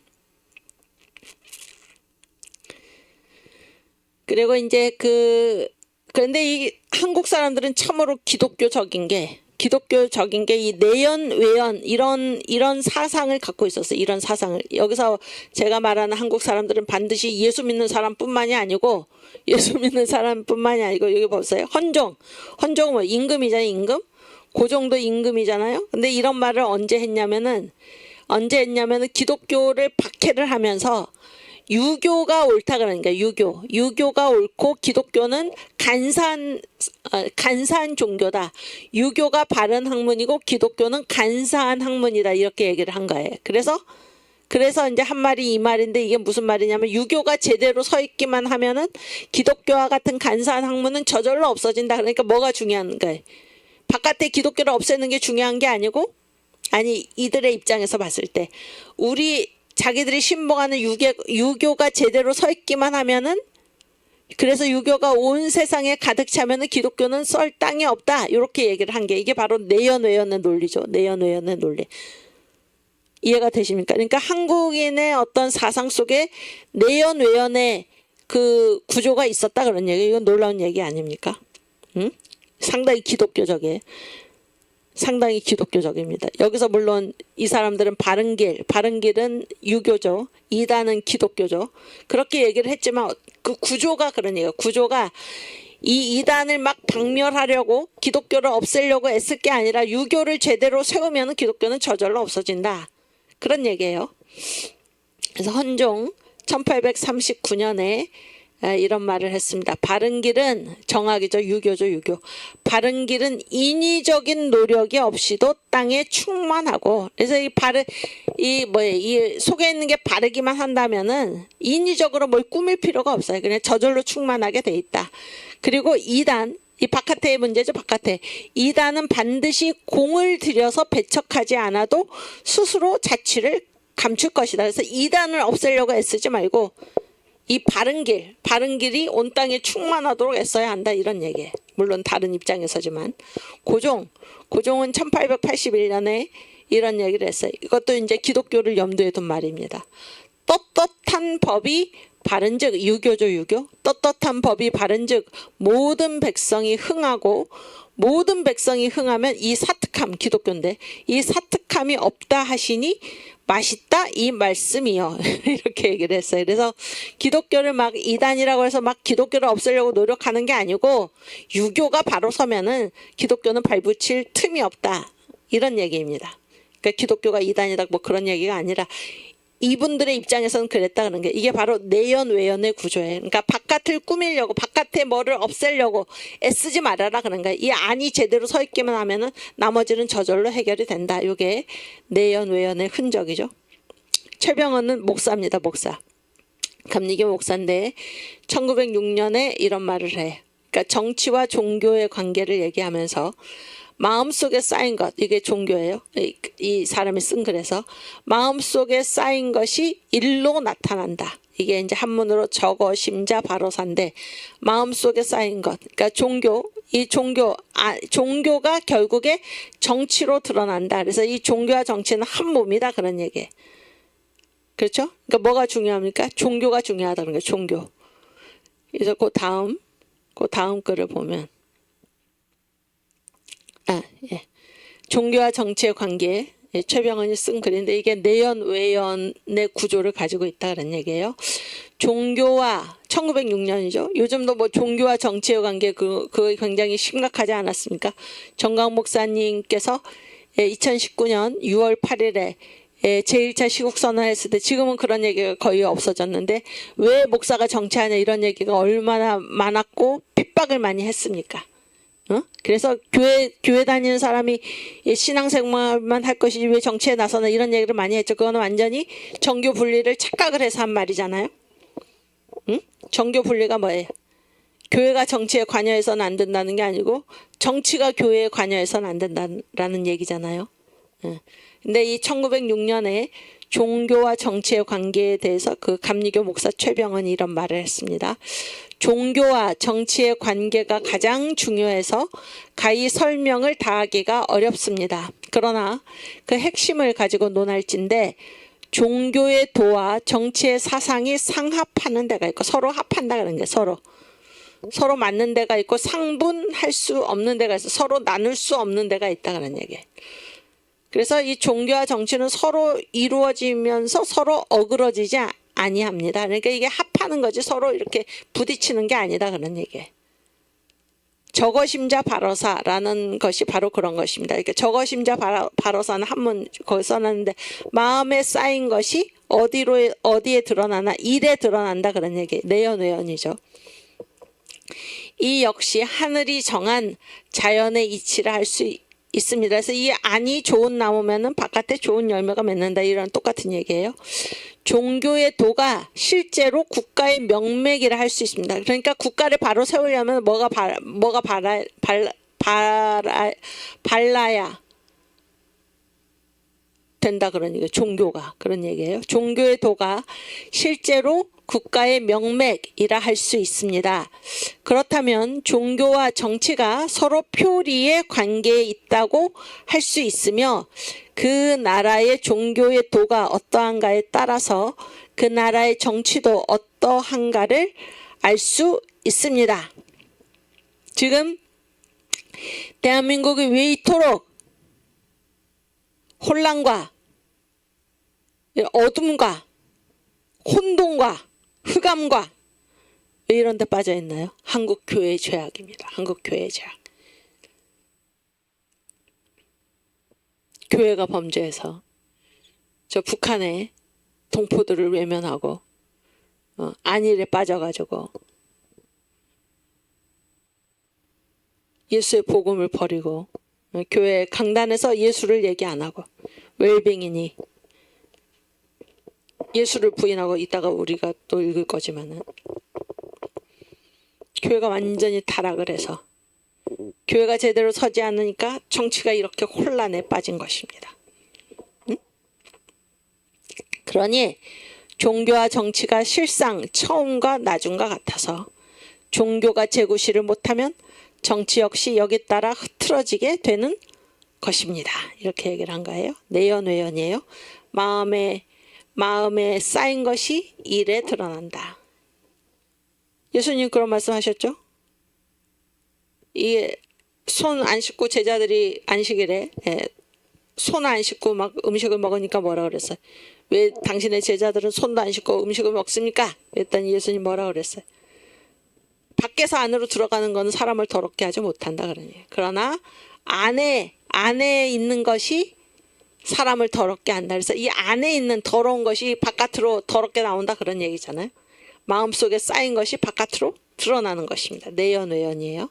그리고 이제 그런데 이 한국 사람들은 참으로 기독교적인 게 이 내연 외연 이런 사상을 갖고 있었어요. 이런 사상을. 여기서 제가 말하는 한국 사람들은 반드시 예수 믿는 사람뿐만이 아니고 여기 보세요. 헌종은 뭐 임금이잖아요. 임금. 그 정도 임금이잖아요. 근데 이런 말을 언제 했냐면은 기독교를 박해를 하면서 유교가 옳다 그러니까 유교가 옳고 기독교는 간사한 종교다. 유교가 바른 학문이고 기독교는 간사한 학문이다. 이렇게 얘기를 한 거예요. 그래서 이제 한 말이 이 말인데 이게 무슨 말이냐면 유교가 제대로 서 있기만 하면은 기독교와 같은 간사한 학문은 저절로 없어진다. 그러니까 뭐가 중요한 거예요? 바깥에 기독교를 없애는 게 중요한 게 아니고 이들의 입장에서 봤을 때 자기들이 신봉하는 유교가 제대로 서 있기만 하면은 그래서 유교가 온 세상에 가득 차면은 기독교는 썰 땅이 없다. 이렇게 얘기를 한 게 이게 바로 내연외연의 논리죠. 내연외연의 논리. 이해가 되십니까? 그러니까 한국인의 어떤 사상 속에 내연외연의 그 구조가 있었다 그런 얘기. 이건 놀라운 얘기 아닙니까? 응? 상당히 기독교적입니다. 여기서 물론 이 사람들은 바른길은 유교죠. 이단은 기독교죠. 그렇게 얘기를 했지만 그 구조가 그런 얘기예요. 구조가 이 이단을 막 박멸하려고 기독교를 없애려고 애쓸 게 아니라 유교를 제대로 세우면 기독교는 저절로 없어진다. 그런 얘기예요. 그래서 헌종 1839년에 이런 말을 했습니다. 바른 길은 정학이죠. 유교죠. 유교. 바른 길은 인위적인 노력이 없이도 땅에 충만하고 그래서 이 속에 있는 게 바르기만 한다면은 인위적으로 뭘 꾸밀 필요가 없어요. 그냥 저절로 충만하게 돼 있다. 그리고 이단 이 바깥의 문제죠. 바깥에. 이단은 반드시 공을 들여서 배척하지 않아도 스스로 자취를 감출 것이다. 그래서 이단을 없애려고 애쓰지 말고 이 바른 길이 온 땅에 충만하도록 애써야 한다. 이런 얘기예요. 물론 다른 입장에서지만. 고종은 1881년에 이런 얘기를 했어요. 이것도 이제 기독교를 염두에 둔 말입니다. 떳떳한 법이 바른즉 유교죠. 유교. 떳떳한 법이 바른즉 모든 백성이 흥하고 모든 백성이 흥하면 이 사특함 기독교인데 이 사특함이 없다 하시니 맛있다 이 말씀이요. 이렇게 얘기를 했어요. 그래서 기독교를 막 이단이라고 해서 막 기독교를 없애려고 노력하는 게 아니고 유교가 바로 서면은 기독교는 발붙일 틈이 없다. 이런 얘기입니다. 그러니까 기독교가 이단이다 뭐 그런 얘기가 아니라 이분들의 입장에서는 그랬다 그런 게 이게 바로 내연 외연의 구조예요. 그러니까 바깥을 꾸미려고 바깥에 뭐를 없애려고 애쓰지 말아라 그런 거예요. 이 안이 제대로 서 있기만 하면은 나머지는 저절로 해결이 된다. 이게 내연 외연의 흔적이죠. 최병헌은 목사입니다. 목사. 감리교 목사인데 1906년에 이런 말을 해. 그러니까 정치와 종교의 관계를 얘기하면서 마음속에 쌓인 것, 이게 종교예요. 이 사람이 쓴 글에서 마음속에 쌓인 것이 일로 나타난다. 이게 이제 한문으로 적어 심자 바로사인데 마음속에 쌓인 것. 그러니까 종교가 결국에 정치로 드러난다. 그래서 이 종교와 정치는 한 몸이다 그런 얘기예요. 그렇죠? 그러니까 뭐가 중요합니까? 종교가 중요하다는 거예요. 종교. 그래서 그 다음 글을 보면 종교와 정치의 관계 최병헌이 쓴 글인데 이게 내연 외연의 구조를 가지고 있다 그런 얘기예요. 종교와 1906년이죠. 요즘도 뭐 종교와 정치의 관계 그거 굉장히 심각하지 않았습니까? 정강 목사님께서 2019년 6월 8일에 제1차 시국선언을 했을 때 지금은 그런 얘기가 거의 없어졌는데 왜 목사가 정치하냐 이런 얘기가 얼마나 많았고 핍박을 많이 했습니까? 그래서 교회 다니는 사람이 신앙생활만 할 것이지 왜 정치에 나서나 이런 얘기를 많이 했죠. 그거는 완전히 정교 분리를 착각을 해서 한 말이잖아요. 정교 분리가 뭐예요? 교회가 정치에 관여해서는 안 된다는 게 아니고 정치가 교회에 관여해서는 안 된다는 얘기잖아요. 근데 이 1906년에 종교와 정치의 관계에 대해서 그 감리교 목사 최병헌이 이런 말을 했습니다. 종교와 정치의 관계가 가장 중요해서 가히 설명을 다하기가 어렵습니다. 그러나 그 핵심을 가지고 논할진데 종교의 도와 정치의 사상이 상합하는 데가 있고 서로 합한다 그런 게 서로 맞는 데가 있고 상분할 수 없는 데가 있어 서로 나눌 수 없는 데가 있다 그런 얘기예요. 그래서 이 종교와 정치는 서로 이루어지면서 서로 어그러지지 아니합니다. 그러니까 이게 합하는 거지 서로 이렇게 부딪히는 게 아니다 그런 얘기예요. 저거심자 바로사라는 것이 바로 그런 것입니다. 그러니까 저거심자 바로사는 한문 거기 써놨는데 마음에 쌓인 것이 어디에 드러나나 일에 드러난다 그런 얘기. 내연외연이죠. 이 역시 하늘이 정한 자연의 이치라 할 수 있습니다. 그래서 이 안이 좋은 나무면은 바깥에 좋은 열매가 맺는다 이런 똑같은 얘기예요. 종교의 도가 실제로 국가의 명맥이라 할 수 있습니다. 그러니까 국가를 바로 세우려면 뭐가 발라야 된다 그런 얘기예요. 종교가 그런 얘기예요. 종교의 도가 실제로 국가의 명맥이라 할 수 있습니다. 그렇다면 종교와 정치가 서로 표리의 관계에 있다고 할 수 있으며 그 나라의 종교의 도가 어떠한가에 따라서 그 나라의 정치도 어떠한가를 알 수 있습니다. 지금 대한민국이 왜 이토록 혼란과 어둠과 혼돈과 흑암과 왜 이런 데 빠져 있나요? 한국 교회의 죄악입니다. 한국 교회의 죄악. 교회가 범죄해서 저 북한의 동포들을 외면하고 안일에 빠져가지고 예수의 복음을 버리고 교회 강단에서 예수를 얘기 안 하고 웰빙이니 예수를 부인하고 이따가 우리가 또 읽을 거지만은 교회가 완전히 타락을 해서 교회가 제대로 서지 않으니까 정치가 이렇게 혼란에 빠진 것입니다. 응? 그러니 종교와 정치가 실상 처음과 나중과 같아서 종교가 제구시를 못하면 정치 역시 여기 따라 흐트러지게 되는 것입니다. 이렇게 얘기를 한 거예요. 내연외연이에요. 마음에 쌓인 것이 일에 드러난다. 예수님 그런 말씀 하셨죠? 이게 손 안 씻고 제자들이 안식일에 손 안 씻고 막 음식을 먹으니까 뭐라 그랬어요? 왜 당신의 제자들은 손도 안 씻고 음식을 먹습니까? 그랬더니 예수님 뭐라 그랬어요? 밖에서 안으로 들어가는 건 사람을 더럽게 하지 못한다 그러니. 그러나 안에 있는 것이 사람을 더럽게 한다. 그래서 이 안에 있는 더러운 것이 바깥으로 더럽게 나온다 그런 얘기잖아요. 마음속에 쌓인 것이 바깥으로 드러나는 것입니다. 내연외연이에요.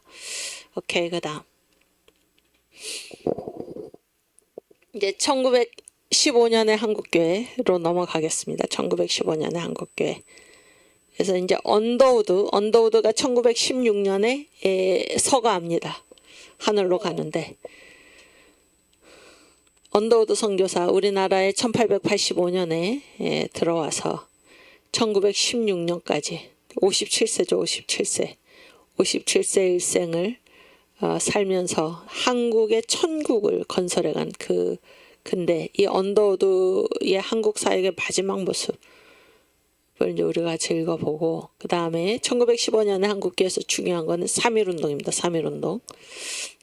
오케이, 그다음 이제 1915년의 한국교회로 넘어가겠습니다. 1915년의 한국교회. 그래서 이제 언더우드가 1916년에 서가합니다. 하늘로 가는데 언더우드 선교사 우리나라에 1885년에 들어와서 1916년까지 57세죠. 57세 일생을 살면서 한국의 천국을 건설해간 근데 이 언더우드의 한국 사역의 마지막 모습을 이제 우리가 같이 읽어보고 그 다음에 1915년에 한국교회에서 중요한 거는 3.1운동입니다. 3.1운동.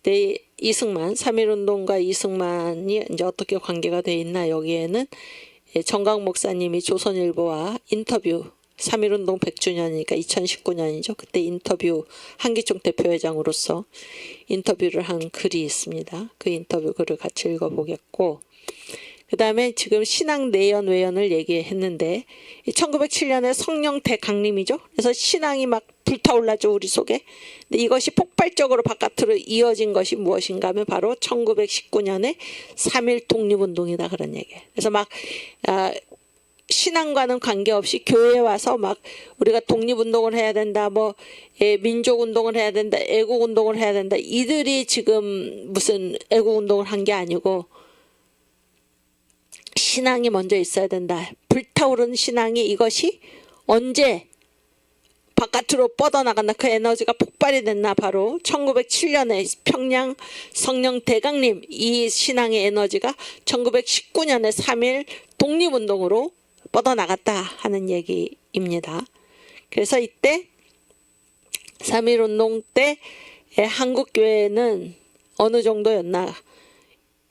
근데 이승만 3.1운동과 이승만이 이제 어떻게 관계가 돼 있나 여기에는 정강 목사님이 조선일보와 인터뷰 3.1운동 100주년이니까 2019년이죠. 그때 인터뷰 한기총 대표회장으로서 인터뷰를 한 글이 있습니다. 그 인터뷰 글을 같이 읽어보겠고 그 다음에 지금 신앙 내연 외연을 얘기했는데 1907년에 성령 대강림이죠. 그래서 신앙이 막 불타올랐죠. 우리 속에. 근데 이것이 폭발적으로 바깥으로 이어진 것이 무엇인가 하면 바로 1919년에 3.1 독립운동이다 그런 얘기예요. 그래서 막 신앙과는 관계없이 교회에 와서 막 우리가 독립운동을 해야 된다, 뭐 민족운동을 해야 된다, 애국운동을 해야 된다. 이들이 지금 무슨 애국운동을 한 게 아니고 신앙이 먼저 있어야 된다. 불타오르는 신앙이 이것이 언제 바깥으로 뻗어나간다. 그 에너지가 폭발이 됐나 바로 1907년에 평양 성령 대강림 이 신앙의 에너지가 1919년에 3.1 독립운동으로 뻗어나갔다 하는 얘기입니다. 그래서 이때 3.1 운동 때 한국교회는 어느 정도였나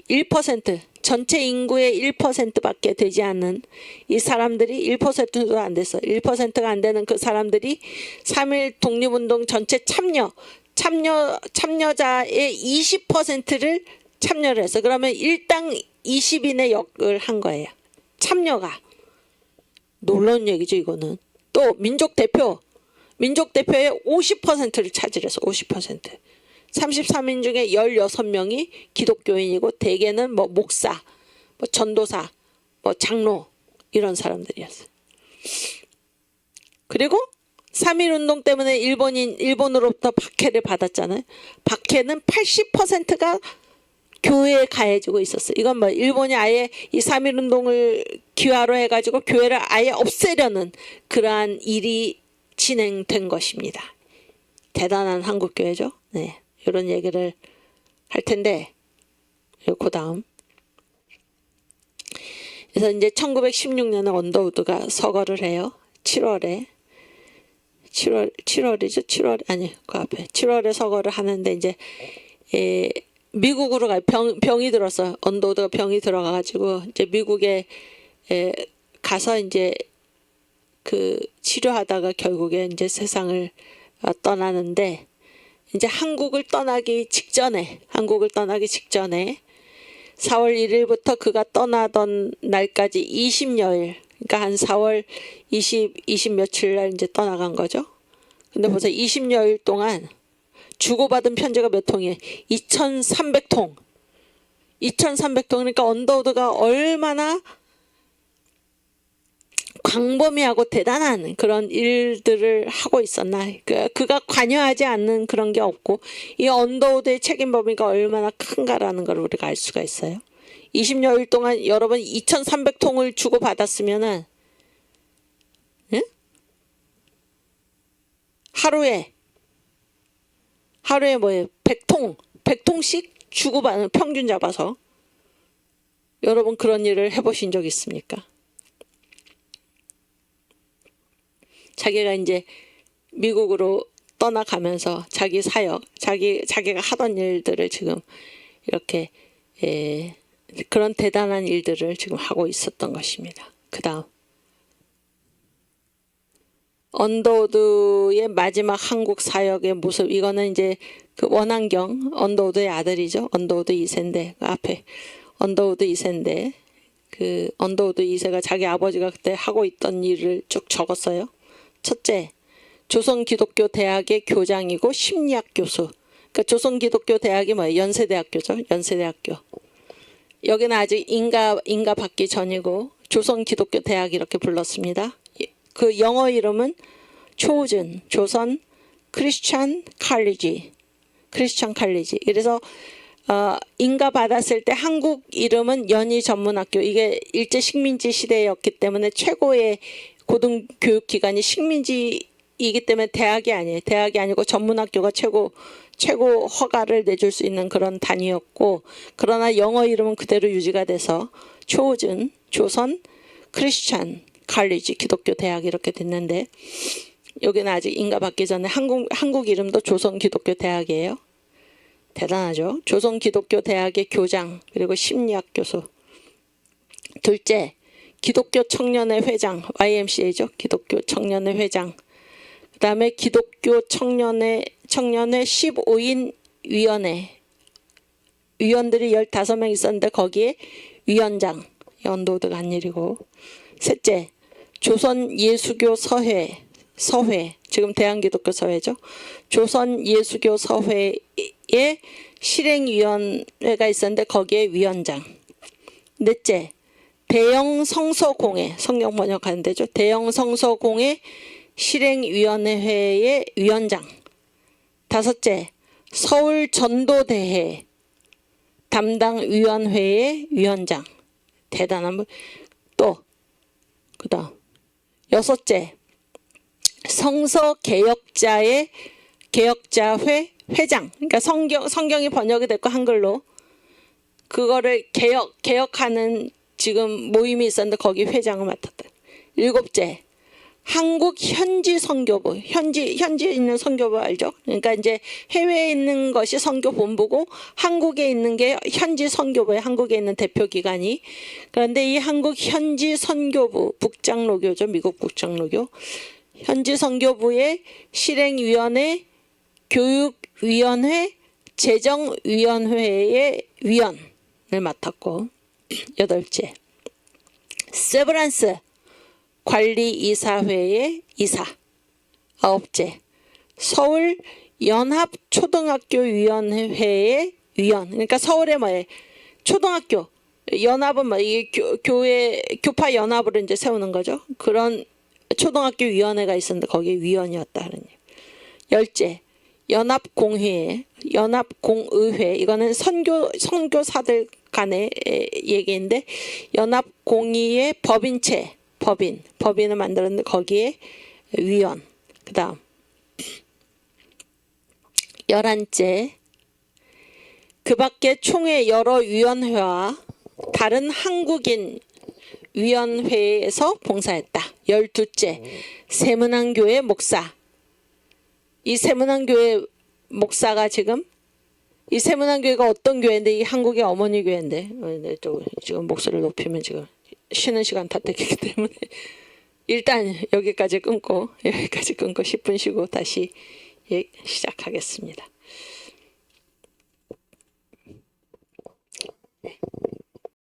1% 전체 인구의 1%밖에 되지 않는 이 사람들이 1%도 안 됐어. 1%가 안 되는 그 사람들이 3.1 독립운동 전체 참여 참여자의 20%를 참여를 했어. 그러면 일당 20인의 역을 한 거예요. 참여가. 놀라운 얘기죠, 이거는. 또 민족대표의 50%를 차지해서 50%. 33인 중에 16명이 기독교인이고 대개는 뭐 목사, 뭐 전도사, 뭐 장로 이런 사람들이었어요. 그리고 3.1운동 때문에 일본으로부터 박해를 받았잖아요. 박해는 80%가 교회에 가해지고 있었어요. 이건 뭐 일본이 아예 이 3.1운동을 기화로 해가지고 교회를 아예 없애려는 그러한 일이 진행된 것입니다. 대단한 한국교회죠. 네, 이런 얘기를 할 텐데 그 다음. 그래서 이제 1916년에 언더우드가 서거를 해요. 7월이죠. 7월 아니 그 앞에 7월에 서거를 하는데 이제 미국으로 병이 들었어. 언더우드가 병이 들어가가지고 이제 미국에 가서 이제 그 치료하다가 결국에 이제 세상을 떠나는데 이제 한국을 떠나기 직전에 4월 1일부터 그가 떠나던 날까지 20여일, 그러니까 한 4월 20 며칠 날 이제 떠나간 거죠. 근데 벌써 20여일 동안 주고받은 편지가 몇 통이에요? 2,300통. 2,300통. 그러니까 언더우드가 얼마나 광범위하고 대단한 그런 일들을 하고 있었나. 그가 관여하지 않는 그런 게 없고 이 언더우드의 책임 범위가 얼마나 큰가라는 걸 우리가 알 수가 있어요. 20여일 동안 여러분 2,300통을 주고받았으면은 응? 하루에 뭐예요? 100통씩 주고받는 평균 잡아서. 여러분 그런 일을 해보신 적 있습니까? 자기가 이제 미국으로 떠나가면서 자기 사역, 자기가 하던 일들을 지금 이렇게 그런 대단한 일들을 지금 하고 있었던 것입니다. 그 다음 언더우드의 마지막 한국 사역의 모습. 이거는 이제 그 원한경 언더우드의 아들이죠. 언더우드 2세인데 그 앞에 언더우드 2세인데 그 언더우드 2세가 자기 아버지가 그때 하고 있던 일을 쭉 적었어요. 첫째, 조선기독교대학의 교장이고 심리학 교수. 그러니까 조선기독교대학이 뭐예요? 연세대학교죠. 연세대학교. 여기는 아직 인가 받기 전이고 조선기독교대학 이렇게 불렀습니다. 그 영어 이름은 초우준, 조선 크리스찬 칼리지. 그래서 인가 받았을 때 한국 이름은 연희전문학교. 이게 일제 식민지 시대였기 때문에 최고의 고등교육기관이 식민지이기 때문에 대학이 아니에요. 대학이 아니고 전문학교가 최고 허가를 내줄 수 있는 그런 단위였고, 그러나 영어 이름은 그대로 유지가 돼서 초우준, 조선 크리스찬 칼리지, 기독교 대학 이렇게 됐는데 여기는 아직 인가 받기 전에 한국 이름도 조선 기독교 대학이에요. 대단하죠. 조선 기독교 대학의 교장 그리고 심리학 교수. 둘째, 기독교 청년회 회장, YMCA죠. 기독교 청년회 회장. 그 다음에 기독교 청년회 15인 위원들이 15명 있었는데 거기에 위원장, 언더우드가 한 일이고. 셋째, 조선예수교 서회, 지금 대한기독교서회죠. 조선예수교서회에 실행위원회가 있었는데 거기에 위원장. 넷째, 대영성서공회, 성경 번역하는 데죠. 대영성서공회 실행위원회의 위원장. 다섯째, 서울전도대회 담당위원회의 위원장. 대단한 분. 또 그다음 여섯째, 성서개혁자회 회장. 그러니까 성경이 번역이 됐고 한글로 그거를 개혁하는 지금 모임이 있었는데 거기 회장을 맡았다. 일곱째, 한국 현지 선교부. 현지에 있는 선교부 알죠? 그러니까 이제 해외에 있는 것이 선교본부고 한국에 있는 게 현지 선교부에 한국에 있는 대표기관이. 그런데 이 한국 현지 선교부 북장로교죠. 미국 북장로교. 현지 선교부의 실행위원회 교육위원회 재정위원회의 위원을 맡았고, 8째 세브란스 관리이사회의 이사, 9째 서울 연합초등학교위원회의 위원. 그러니까 서울에 뭐에 초등학교 연합은 뭐 이게 교회 교파 연합으로 이제 세우는 거죠. 그런 초등학교 위원회가 있었는데 거기에 위원이었다는 얘기. 10째 연합공회, 연합공의회. 이거는 선교사들 간의 얘기인데 연합공의회 법인체, 법인을 만들었는데 거기에 위원. 그 다음 11째 그 밖에 총회 여러 위원회와 다른 한국인 위원회에서 봉사했다. 12째 세문안교회 목사. 이 세문안교회 목사가 지금 이 세문안교회가 어떤 교회인데 이 한국의 어머니 교회인데 지금 목소리를 높이면 지금 쉬는 시간 다 뺏기기 때문에 일단 여기까지 끊고 10분 쉬고 다시 시작하겠습니다.